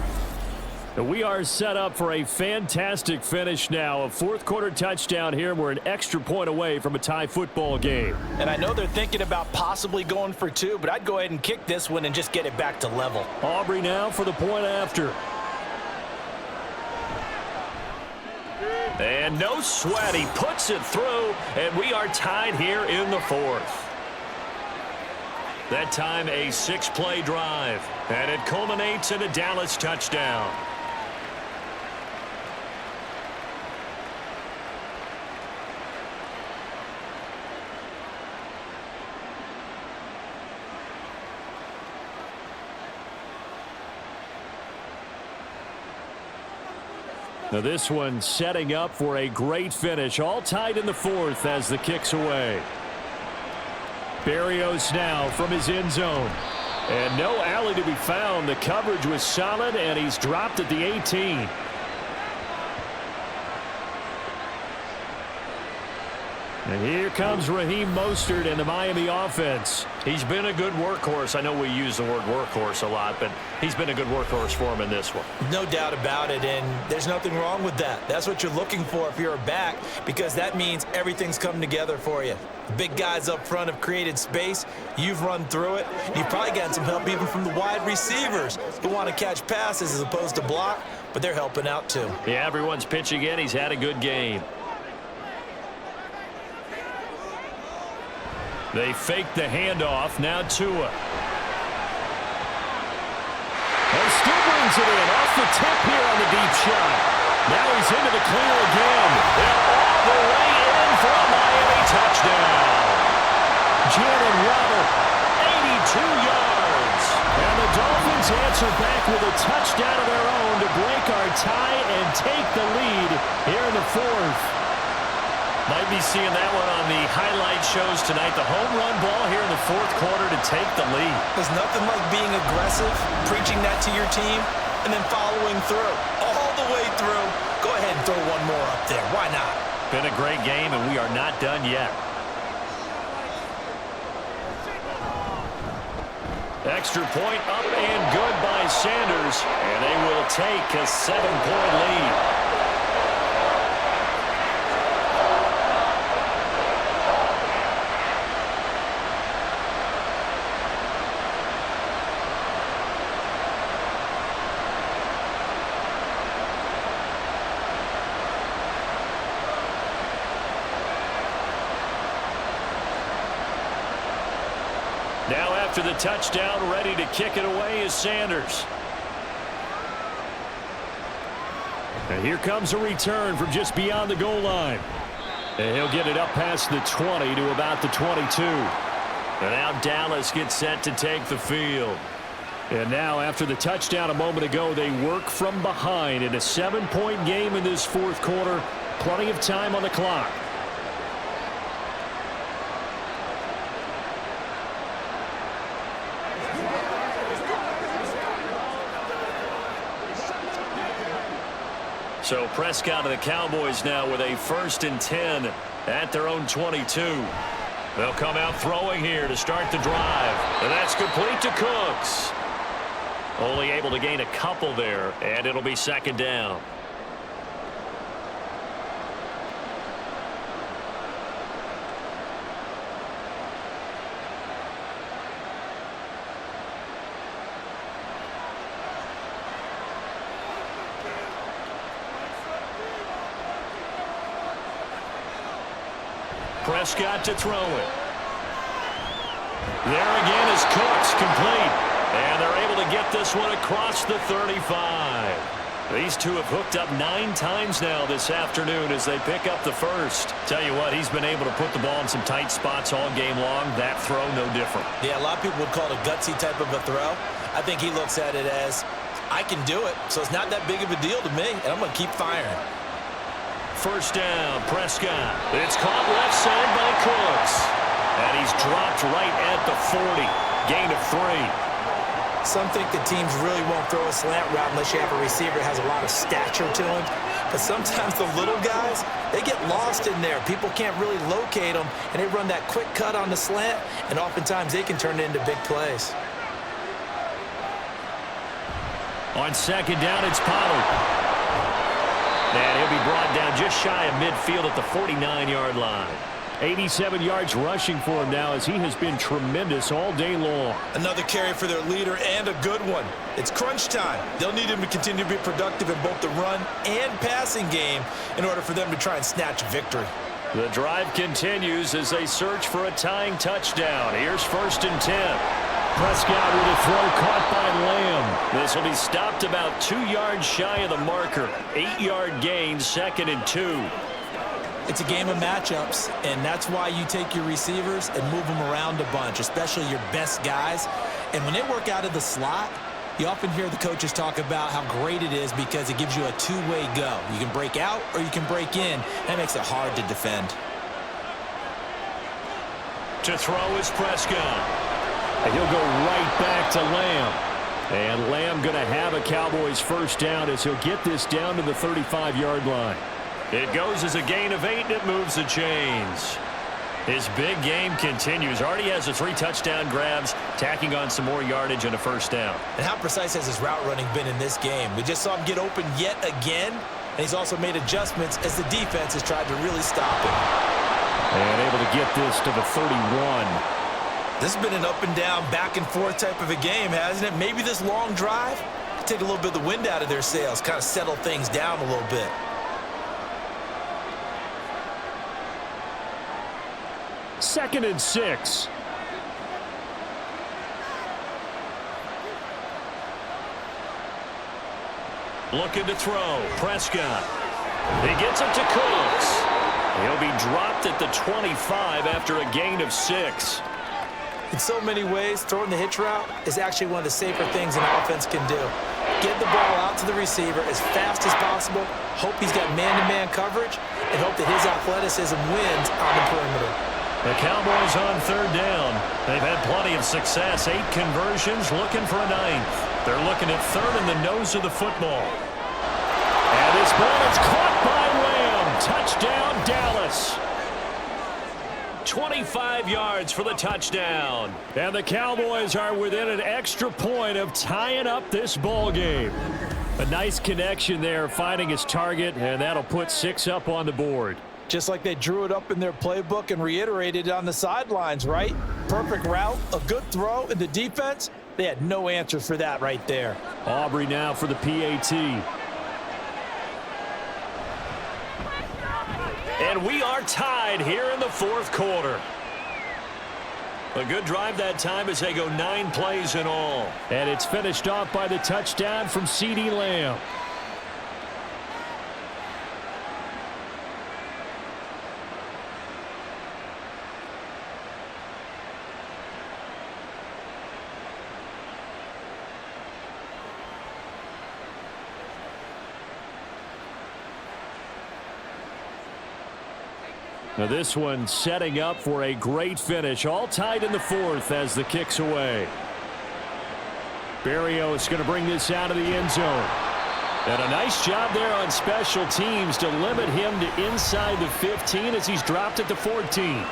We are set up for a fantastic finish now. A 4th quarter touchdown here. We're an extra point away from a tie football game. And I know they're thinking about possibly going for 2, but I'd go ahead and kick this one and just get it back to level. Aubrey now for the point after. And no sweat. He puts it through, and we are tied here in the 4th. That time a 6-play drive, and it culminates in a Dallas touchdown. Now this one setting up for a great finish. All tied in the 4th as the kick's away. Berrios now from his end zone. And no alley to be found. The coverage was solid, and he's dropped at the 18. And here comes Raheem Mostert and the Miami offense. He's been a good workhorse. I know we use the word workhorse a lot, but he's been a good workhorse for him in this one. No doubt about it, and there's nothing wrong with that. That's what you're looking for if you're a back, because that means everything's come together for you. The big guys up front have created space. You've run through it. You've probably gotten some help even from the wide receivers who want to catch passes as opposed to block, but they're helping out too. Yeah, everyone's pitching in. He's had a good game. They fake the handoff. Now Tua. And still brings it in off the tip here on the deep shot. Now he's into the clear again. And all the way in for a Miami touchdown. Jalen Waddle, 82 yards. And the Dolphins answer back with a touchdown of their own to break our tie and take the lead here in the 4th. Might be seeing that one on the highlight shows tonight. The home run ball here in the 4th quarter to take the lead. There's nothing like being aggressive, preaching that to your team, and then following through. All the way through. Go ahead and throw one more up there. Why not? Been a great game, and we are not done yet. Extra point up and good by Sanders, and they will take a 7-point lead. Now after the touchdown, ready to kick it away is Sanders. And here comes a return from just beyond the goal line. And he'll get it up past the 20 to about the 22. And now Dallas gets set to take the field. And now after the touchdown a moment ago, they work from behind in a 7-point game in this fourth quarter. Plenty of time on the clock. So Prescott of the Cowboys now with a 1st and 10 at their own 22. They'll come out throwing here to start the drive. And that's complete to Cooks. Only able to gain a couple there, and it'll be 2nd down. Prescott to throw it. There again is Cooks, complete. And they're able to get this one across the 35. These two have hooked up 9 times now this afternoon as they pick up the first. Tell you what, he's been able to put the ball in some tight spots all game long. That throw, no different. Yeah, a lot of people would call it a gutsy type of a throw. I think he looks at it as, I can do it, so it's not that big of a deal to me, and I'm going to keep firing. 1st down, Prescott. It's caught left side by Cooks. And he's dropped right at the 40. Gain of 3. Some think the teams really won't throw a slant route unless you have a receiver that has a lot of stature to him. But sometimes the little guys, they get lost in there. People can't really locate them, and they run that quick cut on the slant, and oftentimes they can turn it into big plays. On 2nd down, it's Pollard. And he'll be brought down just shy of midfield at the 49-yard line. 87 yards rushing for him now as he has been tremendous all day long. Another carry for their leader and a good one. It's crunch time. They'll need him to continue to be productive in both the run and passing game in order for them to try and snatch victory. The drive continues as they search for a tying touchdown. Here's 1st and 10. Prescott with a throw caught by Lamb. This will be stopped about 2 yards shy of the marker. 8-yard gain, 2nd and 2. It's a game of matchups, and that's why you take your receivers and move them around a bunch, especially your best guys. And when they work out of the slot, you often hear the coaches talk about how great it is because it gives you a two-way go. You can break out or you can break in. That makes it hard to defend. To throw is Prescott. And he'll go right back to Lamb. And Lamb going to have a Cowboys 1st down as he'll get this down to the 35-yard line. It goes as a gain of 8, and it moves the chains. His big game continues. Already has the 3 touchdown grabs, tacking on some more yardage and a 1st down. And how precise has his route running been in this game? We just saw him get open yet again, and he's also made adjustments as the defense has tried to really stop him. And able to get this to the 31. This has been an up and down, back and forth type of a game, hasn't it? Maybe this long drive could take a little bit of the wind out of their sails, kind of settle things down a little bit. 2nd and 6. Looking to throw. Prescott. He gets it to Cooks. He'll be dropped at the 25 after a gain of 6. In so many ways, throwing the hitch route is actually one of the safer things an offense can do. Get the ball out to the receiver as fast as possible, hope he's got man-to-man coverage, and hope that his athleticism wins on the perimeter. The Cowboys on 3rd down. They've had plenty of success. 8 conversions, looking for a 9th. They're looking at 3rd in the nose of the football. And this ball is caught by Lamb. Touchdown, Dallas. 25 yards for the touchdown. And the Cowboys are within an extra point of tying up this ball game. A nice connection there, finding his target, and that'll put 6 up on the board. Just like they drew it up in their playbook and reiterated it on the sidelines, right? Perfect route, a good throw, and the defense, they had no answer for that right there. Aubrey now for the PAT. And we are tied here in the 4th quarter. A good drive that time as they go 9 plays in all. And it's finished off by the touchdown from CeeDee Lamb. Now this one setting up for a great finish. All tied in the fourth as the kick's away. Berrios going to bring this out of the end zone. And a nice job there on special teams to limit him to inside the 15 as he's dropped at the 14.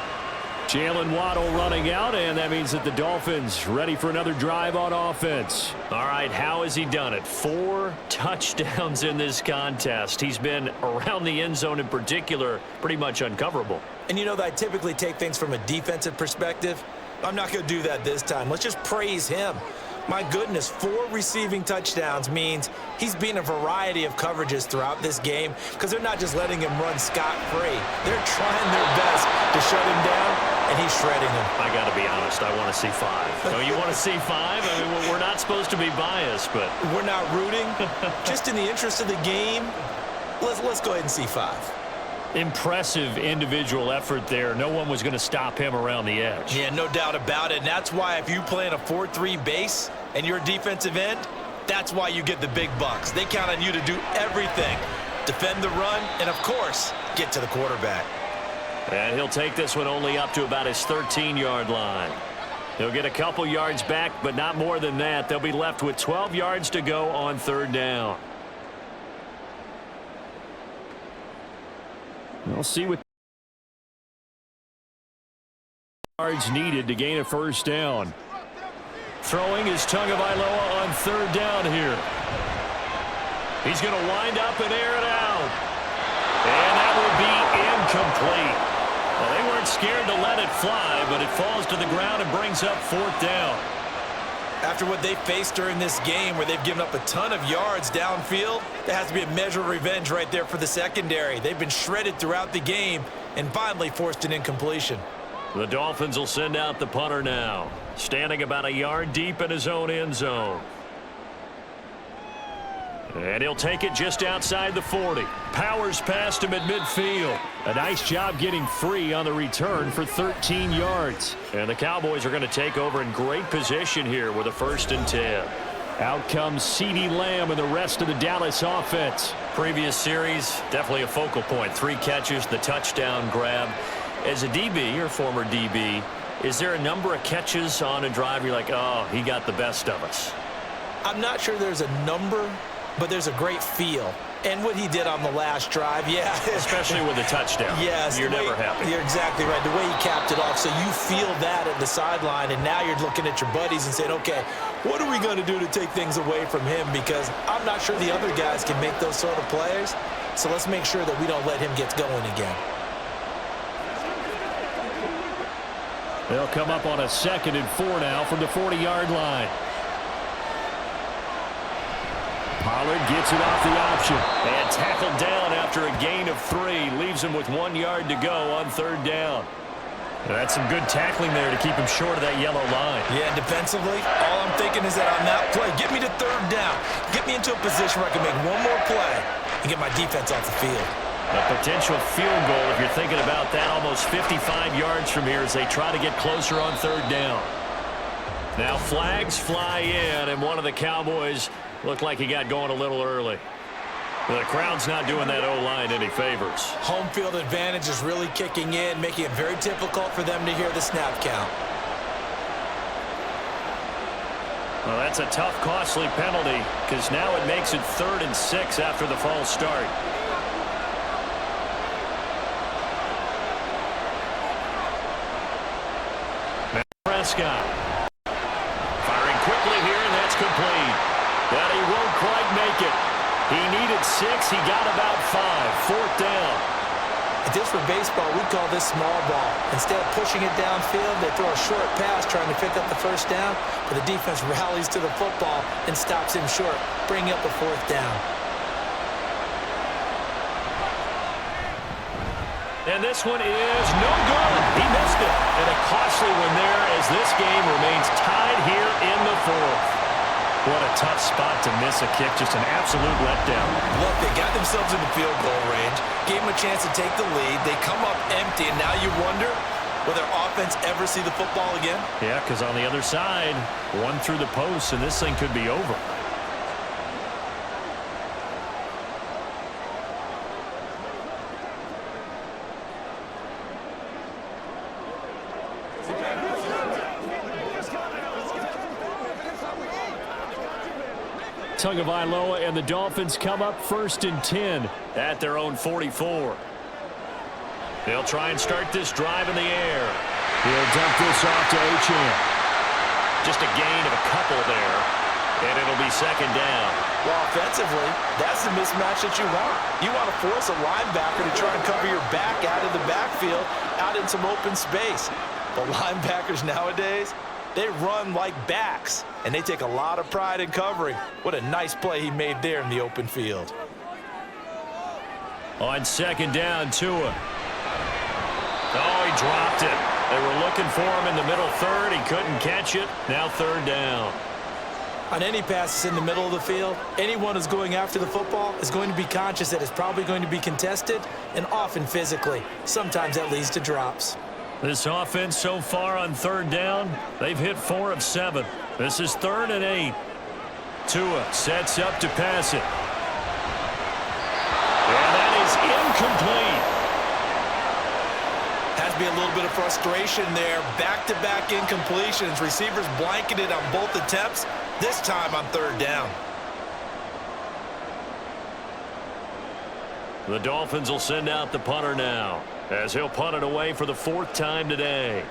Jalen Waddle running out, and that means that the Dolphins ready for another drive on offense. All right, how has he done it? 4 touchdowns in this contest. He's been around the end zone in particular, pretty much uncoverable. And you know that I typically take things from a defensive perspective. I'm not going to do that this time. Let's just praise him. My goodness, 4 receiving touchdowns means he's been a variety of coverages throughout this game because they're not just letting him run scot-free. They're trying their best to shut him down, and he's shredding him. I got to be honest, I want to see 5. So you want to see 5? I mean, we're not supposed to be biased, but... We're not rooting. Just in the interest of the game, let's go ahead and see 5. Impressive individual effort there. No one was going to stop him around the edge. Yeah, no doubt about it. And that's why if you play in a 4-3 base and you're a defensive end, that's why you get the big bucks. They count on you to do everything. Defend the run and, of course, get to the quarterback. And he'll take this one only up to about his 13-yard line. He'll get a couple yards back, but not more than that. They'll be left with 12 yards to go on 3rd down. We'll see what yards needed to gain a 1st down. Throwing is Tagovailoa on 3rd down here. He's going to wind up and air it out. And that will be incomplete. Well, they weren't scared to let it fly, but it falls to the ground and brings up 4th down. After what they faced during this game where they've given up a ton of yards downfield, there has to be a measure of revenge right there for the secondary. They've been shredded throughout the game and finally forced an incompletion. The Dolphins will send out the punter now, standing about a yard deep in his own end zone. And he'll take it just outside the 40. Powers past him at midfield. A nice job getting free on the return for 13 yards. And the Cowboys are going to take over in great position here with a 1st and 10. Out comes CeeDee Lamb and the rest of the Dallas offense. Previous series, definitely a focal point. 3 catches, the touchdown grab. As a DB, or former DB, is there a number of catches on a drive you're like, oh, he got the best of us? I'm not sure there's a number, but there's a great feel. And what he did on the last drive, yeah. Especially with a touchdown. Yes. You're never happy. You're exactly right. The way he capped it off. So you feel that at the sideline, and now you're looking at your buddies and saying, okay, what are we going to do to take things away from him? Because I'm not sure the other guys can make those sort of plays. So let's make sure that we don't let him get going again. They'll come up on a 2nd and 4 now from the 40-yard line. Pollard gets it off the option and tackled down after a gain of 3. Leaves him with 1 yard to go on 3rd down. That's some good tackling there to keep him short of that yellow line. Yeah, defensively, all I'm thinking is that on that play, get me to 3rd down. Get me into a position where I can make one more play and get my defense off the field. A potential field goal, if you're thinking about that, almost 55 yards from here as they try to get closer on 3rd down. Now flags fly in, and one of the Cowboys looked like he got going a little early. The crowd's not doing that O-line any favors. Home field advantage is really kicking in, making it very difficult for them to hear the snap count. Well, that's a tough, costly penalty because now it makes it 3rd and 6 after the false start. Prescott firing quickly here, and that's complete. But he won't quite make it. He needed 6. He got about 5. 4th down. If this were baseball, we'd call this small ball. Instead of pushing it downfield, they throw a short pass trying to pick up the 1st down, but the defense rallies to the football and stops him short, bringing up a 4th down. And this one is no good. He missed it. And a costly one there as this game remains tied here in the 4th. What a tough spot to miss a kick. Just an absolute letdown. Look, they got themselves in the field goal range, gave them a chance to take the lead. They come up empty, and now you wonder, will their offense ever see the football again? Yeah, because on the other side, one through the post, and this thing could be over. Tagovailoa and the Dolphins come up 1st and 10 at their own 44. They'll try and start this drive in the air. He'll dump this off to Achane. Just a gain of a couple there, and it'll be 2nd down. Well, offensively, that's the mismatch that you want. You want to force a linebacker to try and cover your back out of the backfield, out in some open space. But linebackers nowadays, they run like backs, and they take a lot of pride in covering. What a nice play he made there in the open field. On 2nd down, Tua. Oh, he dropped it. They were looking for him in the middle third. He couldn't catch it. Now 3rd down. On any passes in the middle of the field, anyone who's going after the football is going to be conscious that it's probably going to be contested, and often physically. Sometimes that leads to drops. This offense so far on 3rd down, they've hit 4 of 7. This is 3rd and 8. Tua sets up to pass it. And that is incomplete. Has to be a little bit of frustration there. Back-to-back incompletions. Receivers blanketed on both attempts, this time on 3rd down. The Dolphins will send out the punter now, as he'll punt it away for the 4th time today.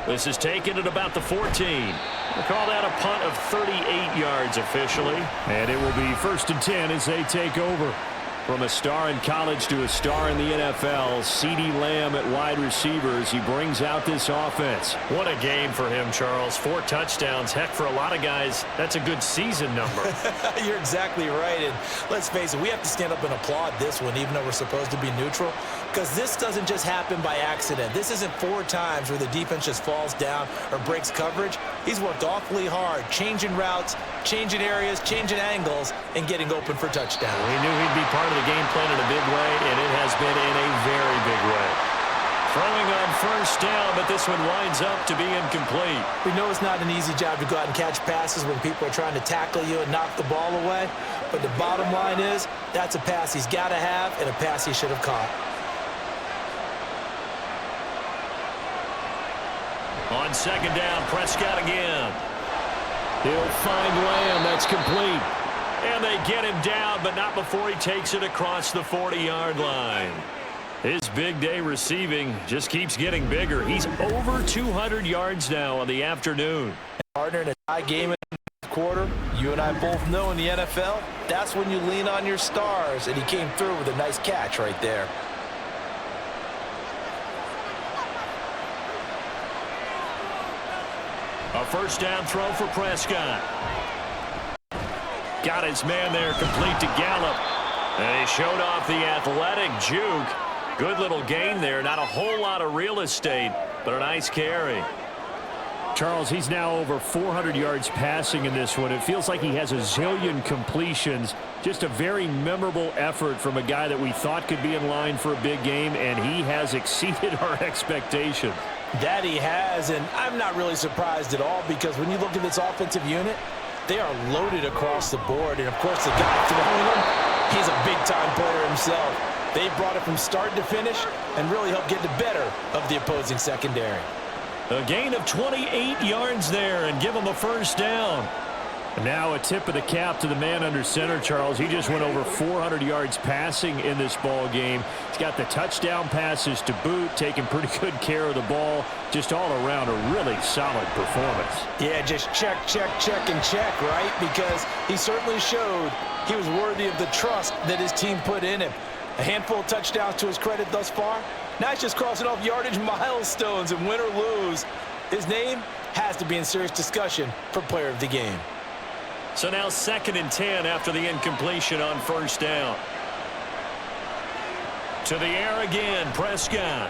This is taken at about the 14. We'll call that a punt of 38 yards officially. And it will be 1st and 10 as they take over. From a star in college to a star in the NFL, CeeDee Lamb at wide receivers. He brings out this offense. What a game for him, Charles. 4 touchdowns. Heck, for a lot of guys, that's a good season number. You're exactly right. And let's face it, we have to stand up and applaud this one, even though we're supposed to be neutral, because this doesn't just happen by accident. This isn't 4 times where the defense just falls down or breaks coverage. He's worked awfully hard, changing routes, changing areas, changing angles, and getting open for touchdown. We knew he'd be part of the game plan in a big way, and it has been in a very big way. Throwing on 1st down, but this one winds up to be incomplete. We know it's not an easy job to go out and catch passes when people are trying to tackle you and knock the ball away, but the bottom line is that's a pass he's got to have and a pass he should have caught. On 2nd down, Prescott again. He'll find Lamb. That's complete. And they get him down, but not before he takes it across the 40-yard line. His big day receiving just keeps getting bigger. He's over 200 yards now on the afternoon. Partner in a tie game in the quarter. You and I both know in the NFL, that's when you lean on your stars, and he came through with a nice catch right there. A 1st down throw for Prescott. Got his man there, complete to Gallup. And he showed off the athletic juke. Good little gain there. Not a whole lot of real estate, but a nice carry. Charles, he's now over 400 yards passing in this one. It feels like he has a zillion completions. Just a very memorable effort from a guy that we thought could be in line for a big game, and he has exceeded our expectations. That he has, and I'm not really surprised at all, because when you look at this offensive unit, they are loaded across the board. And, of course, the guy throwing them, he's a big-time player himself. They brought it from start to finish and really helped get the better of the opposing secondary. A gain of 28 yards there and give him a 1st down. And now a tip of the cap to the man under center, Charles. He just went over 400 yards passing in this ball game. He's got the touchdown passes to boot, taking pretty good care of the ball. Just all around a really solid performance. Yeah, just check, check, check, and check, right? Because he certainly showed he was worthy of the trust that his team put in him. A handful of touchdowns to his credit thus far. Now he's just crossing off yardage milestones, and win or lose, his name has to be in serious discussion for player of the game. So now 2nd and 10 after the incompletion on 1st down. To the air again, Prescott.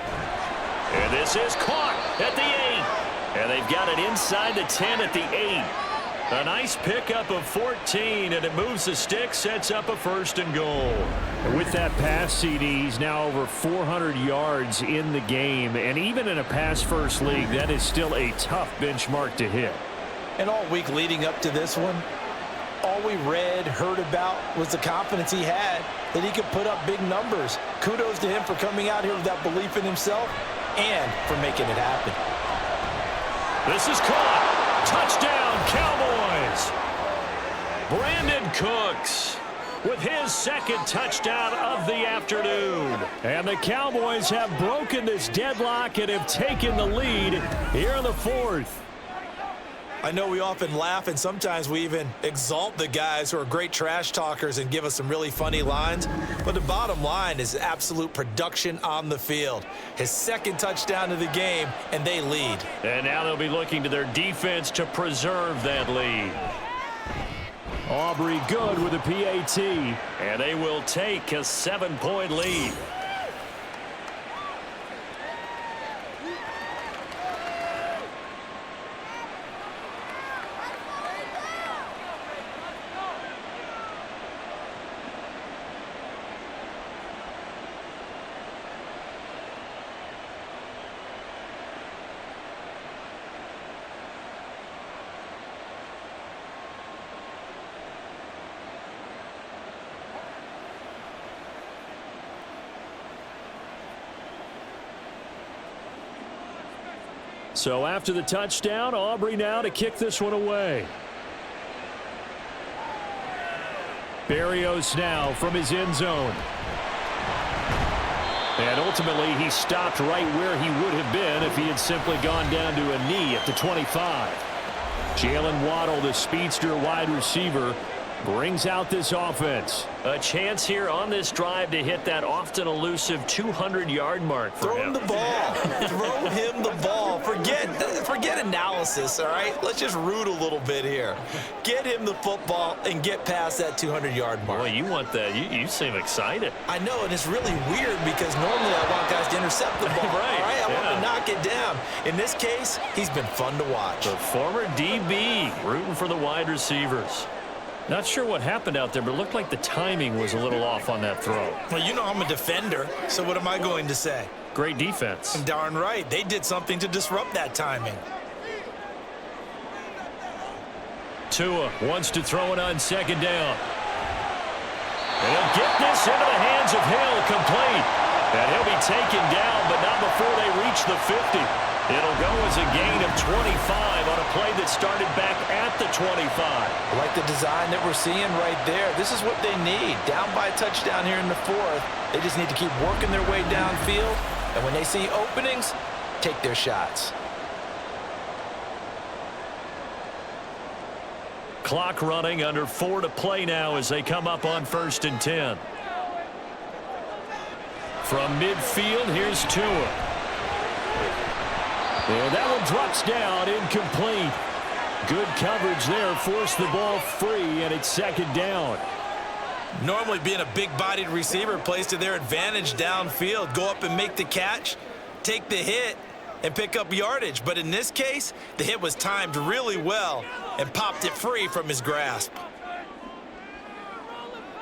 And this is caught at the 8. And they've got it inside the 10 at the 8. A nice pickup of 14, and it moves the stick, sets up a 1st and goal. With that pass, CD, he's now over 400 yards in the game. And even in a pass-first league, that is still a tough benchmark to hit. And all week leading up to this one, all we read, heard about was the confidence he had that he could put up big numbers. Kudos to him for coming out here with that belief in himself and for making it happen. This is caught. Touchdown, Cowboys. Brandon Cooks with his second touchdown of the afternoon. And the Cowboys have broken this deadlock and have taken the lead here in the fourth. I know we often laugh and sometimes we even exalt the guys who are great trash talkers and give us some really funny lines. But the bottom line is absolute production on the field. His second touchdown of the game, and they lead. And now they'll be looking to their defense to preserve that lead. Aubrey good with a PAT, and they will take a 7-point lead. So after the touchdown, Aubrey now to kick this one away. Berrios now from his end zone. And ultimately, he stopped right where he would have been if he had simply gone down to a knee at the 25. Jalen Waddle, the speedster wide receiver, brings out this offense. A chance here on this drive to hit that often elusive 200-yard mark for him. Throw him the ball. Throw him the ball. Forget analysis, all right? Let's just root a little bit here. Get him the football and get past that 200-yard mark. Boy, you want that. You seem excited. I know, and it's really weird because normally I want guys to intercept the ball. Right. All right? I want to knock it down. In this case, he's been fun to watch. The former DB rooting for the wide receivers. Not sure what happened out there, but it looked like the timing was a little off on that throw. Well, you know I'm a defender, so what am I going to say? Great defense. Darn right. They did something to disrupt that timing. Tua wants to throw it on second down. And he'll get this into the hands of Hill, complete. And he'll be taken down, but not before they reach the 50. It'll go as a gain of 25 on a play that started back at the 25. I like the design that we're seeing right there. This is what they need. Down by a touchdown here in the fourth. They just need to keep working their way downfield. And when they see openings, take their shots. Clock running, under 4 to play now as they come up on 1st and 10. From midfield, here's Tua. And that one drops down, incomplete. Good coverage there, forced the ball free, and it's second down. Normally being a big-bodied receiver plays to their advantage downfield. Go up and make the catch, take the hit, and pick up yardage. But in this case, the hit was timed really well and popped it free from his grasp.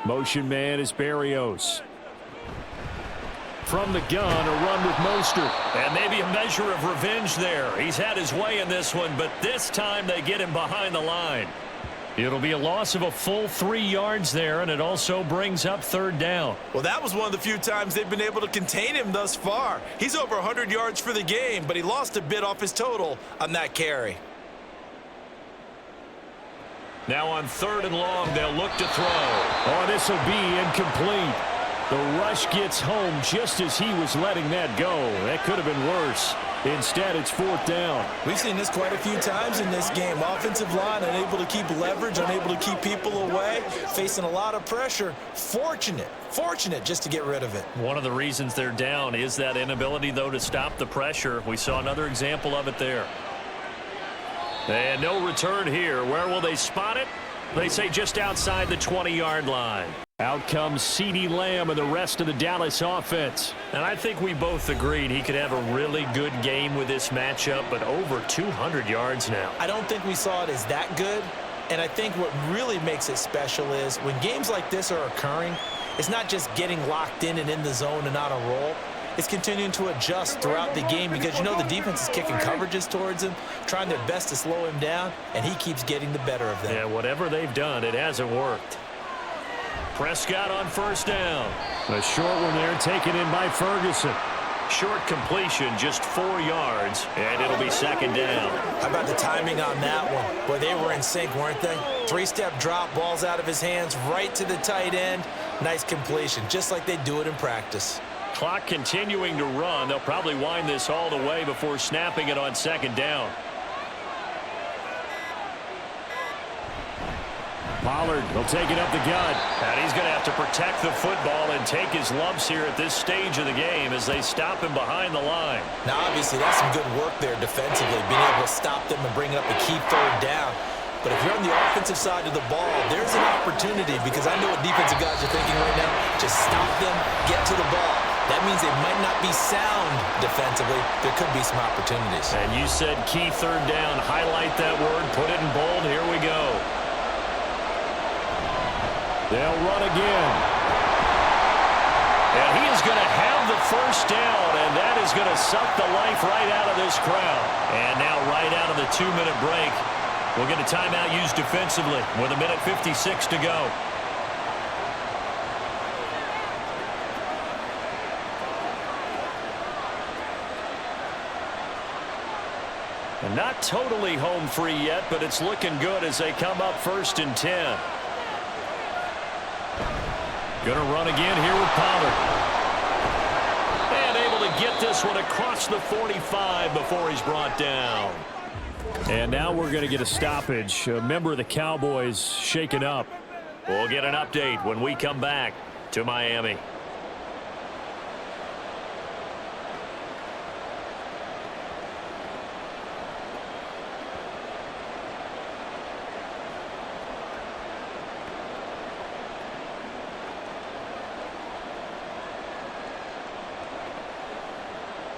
Motion man is Berrios. From the gun, a run with Mostert. And maybe a measure of revenge there. He's had his way in this one, but this time they get him behind the line. It'll be a loss of a full 3 yards there, and it also brings up 3rd down. Well, that was one of the few times they've been able to contain him thus far. He's over 100 yards for the game, but he lost a bit off his total on that carry. Now on 3rd and long, they'll look to throw. Oh, this will be incomplete. The rush gets home just as he was letting that go. That could have been worse. Instead, it's 4th down. We've seen this quite a few times in this game. Offensive line unable to keep leverage, unable to keep people away, facing a lot of pressure. Fortunate just to get rid of it. One of the reasons they're down is that inability, though, to stop the pressure. We saw another example of it there. And no return here. Where will they spot it? They say just outside the 20-yard line. Out comes CeeDee Lamb and the rest of the Dallas offense. And I think we both agreed he could have a really good game with this matchup, but over 200 yards now. I don't think we saw it as that good. And I think what really makes it special is when games like this are occurring, it's not just getting locked in and in the zone and on a roll. It's continuing to adjust throughout the game because you know the defense is kicking coverages towards him, trying their best to slow him down, and he keeps getting the better of them. Yeah, whatever they've done, it hasn't worked. Prescott on first down. A short one there taken in by Ferguson. Short completion, just 4 yards, and it'll be second down. How about the timing on that one? Boy, they were in sync, weren't they? 3-step drop, balls out of his hands, right to the tight end. Nice completion, just like they do it in practice. Clock continuing to run. They'll probably wind this all the way before snapping it on second down. Pollard will take it up the gut. And he's going to have to protect the football and take his lumps here at this stage of the game as they stop him behind the line. Now, obviously, that's some good work there defensively, being able to stop them and bring up a key third down. But if you're on the offensive side of the ball, there's an opportunity, because I know what defensive guys are thinking right now. Just stop them, get to the ball. That means they might not be sound defensively. There could be some opportunities. And you said key third down. Highlight that word. Put it in bold. Here we go. They'll run again. And he is going to have the first down, and that is going to suck the life right out of this crowd. And now right out of the 2-minute break, we'll get a timeout used defensively with 1:56 to go. And not totally home free yet, but it's looking good as they come up 1st and 10. Going to run again here with Pollard. And able to get this one across the 45 before he's brought down. And now we're going to get a stoppage. A member of the Cowboys shaken up. We'll get an update when we come back to Miami.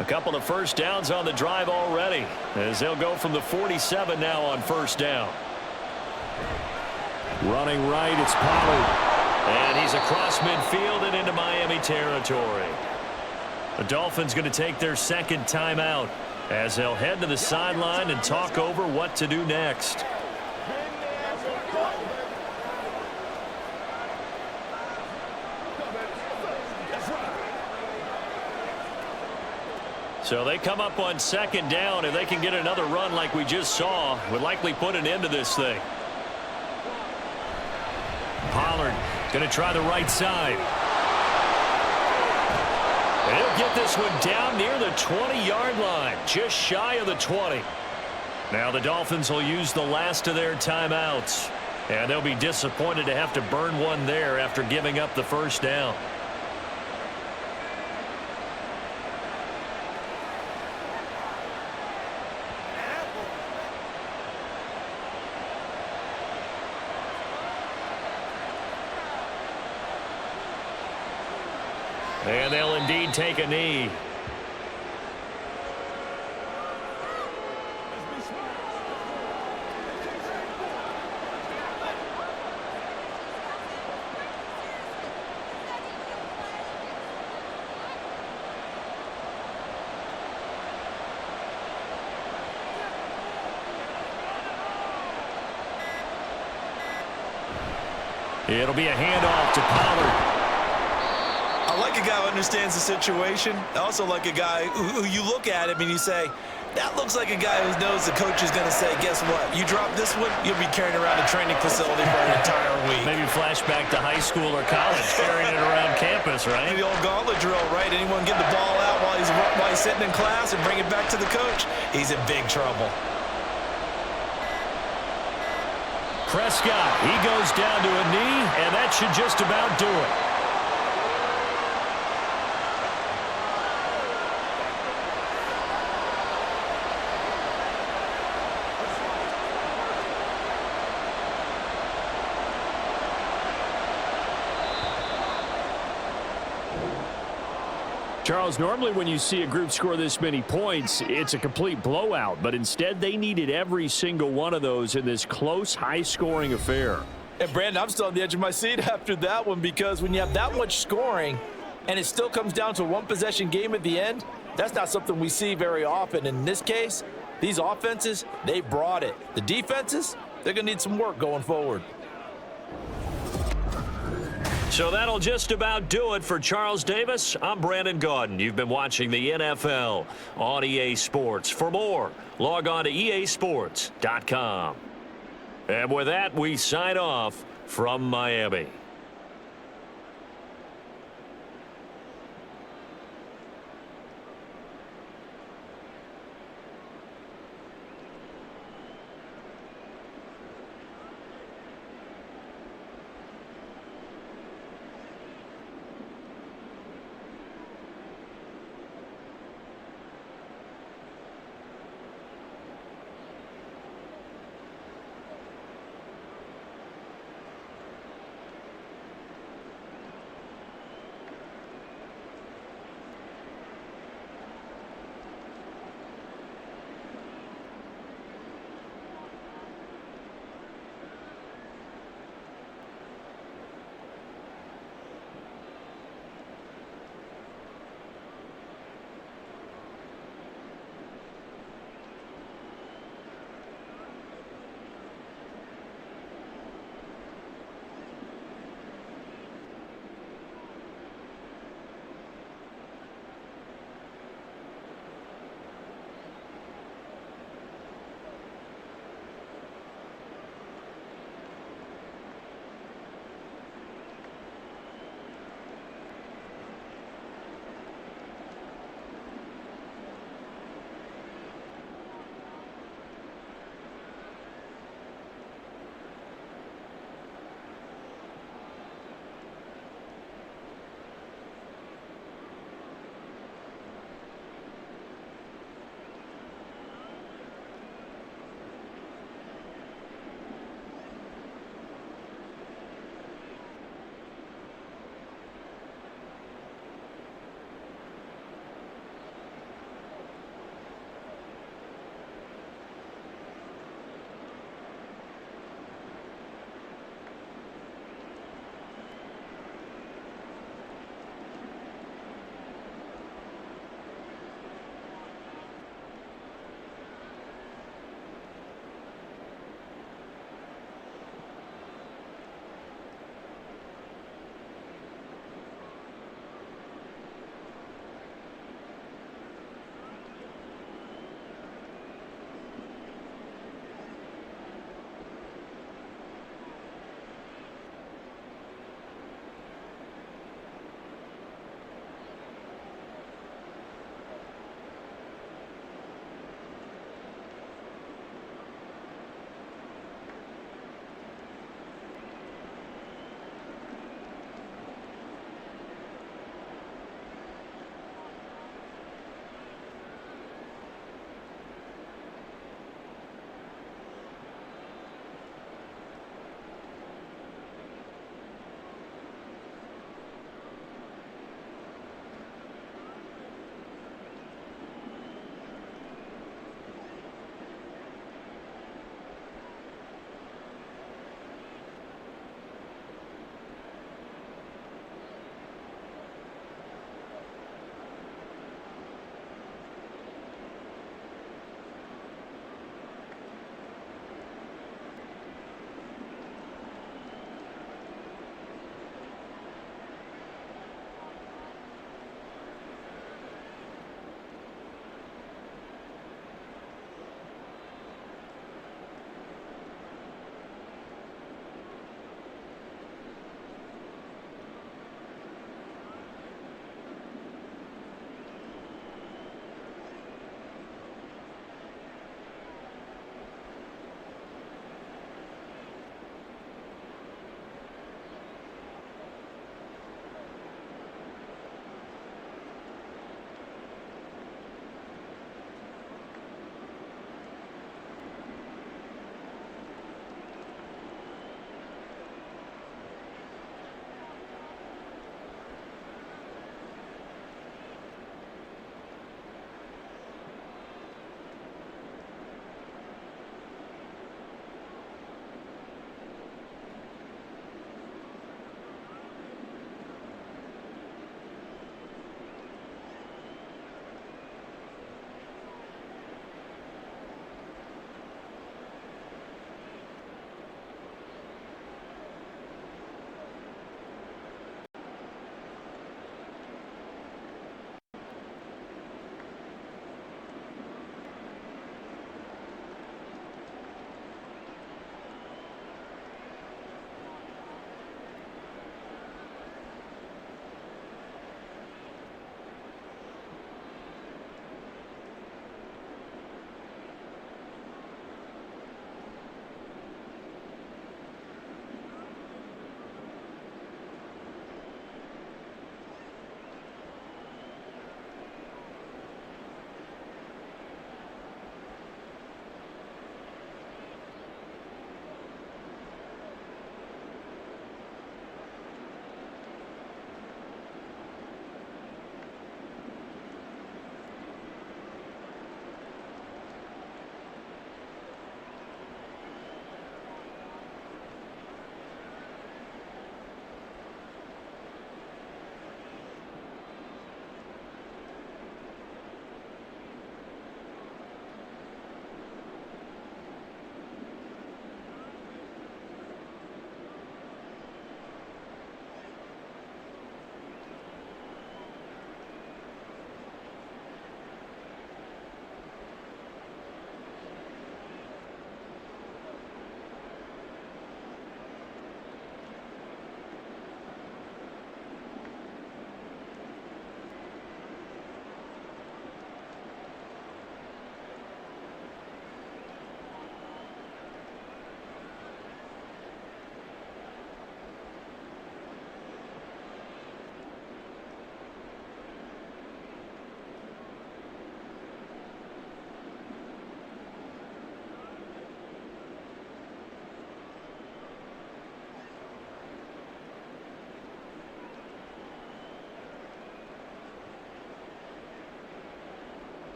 A couple of first downs on the drive already, as they'll go from the 47 now on first down. Running right, it's Pollard. And he's across midfield and into Miami territory. The Dolphins going to take their second timeout as they'll head to the sideline and talk over what to do next. So they come up on second down. If they can get another run like we just saw, would likely put an end to this thing. Pollard going to try the right side. And he'll get this one down near the 20-yard line, just shy of the 20. Now the Dolphins will use the last of their timeouts, and they'll be disappointed to have to burn one there after giving up the first down. And they'll indeed take a knee. It'll be a handoff to Pollard. I like a guy who understands the situation. I also like a guy who you look at him and you say, that looks like a guy who knows the coach is going to say, guess what? You drop this one, you'll be carrying around a training facility for an entire week. Maybe flashback to high school or college, carrying it around campus, right? The old gauntlet drill, right? Anyone get the ball out while he's sitting in class and bring it back to the coach? He's in big trouble. Prescott, he goes down to a knee, and that should just about do it. Charles, normally when you see a group score this many points, it's a complete blowout. But instead, they needed every single one of those in this close, high-scoring affair. And, Brandon, I'm still on the edge of my seat after that one, because when you have that much scoring and it still comes down to a one-possession game at the end, that's not something we see very often. In this case, these offenses, they brought it. The defenses, they're going to need some work going forward. So that'll just about do it for Charles Davis. I'm Brandon Gaudin. You've been watching the NFL on EA Sports. For more, log on to easports.com. And with that, we sign off from Miami.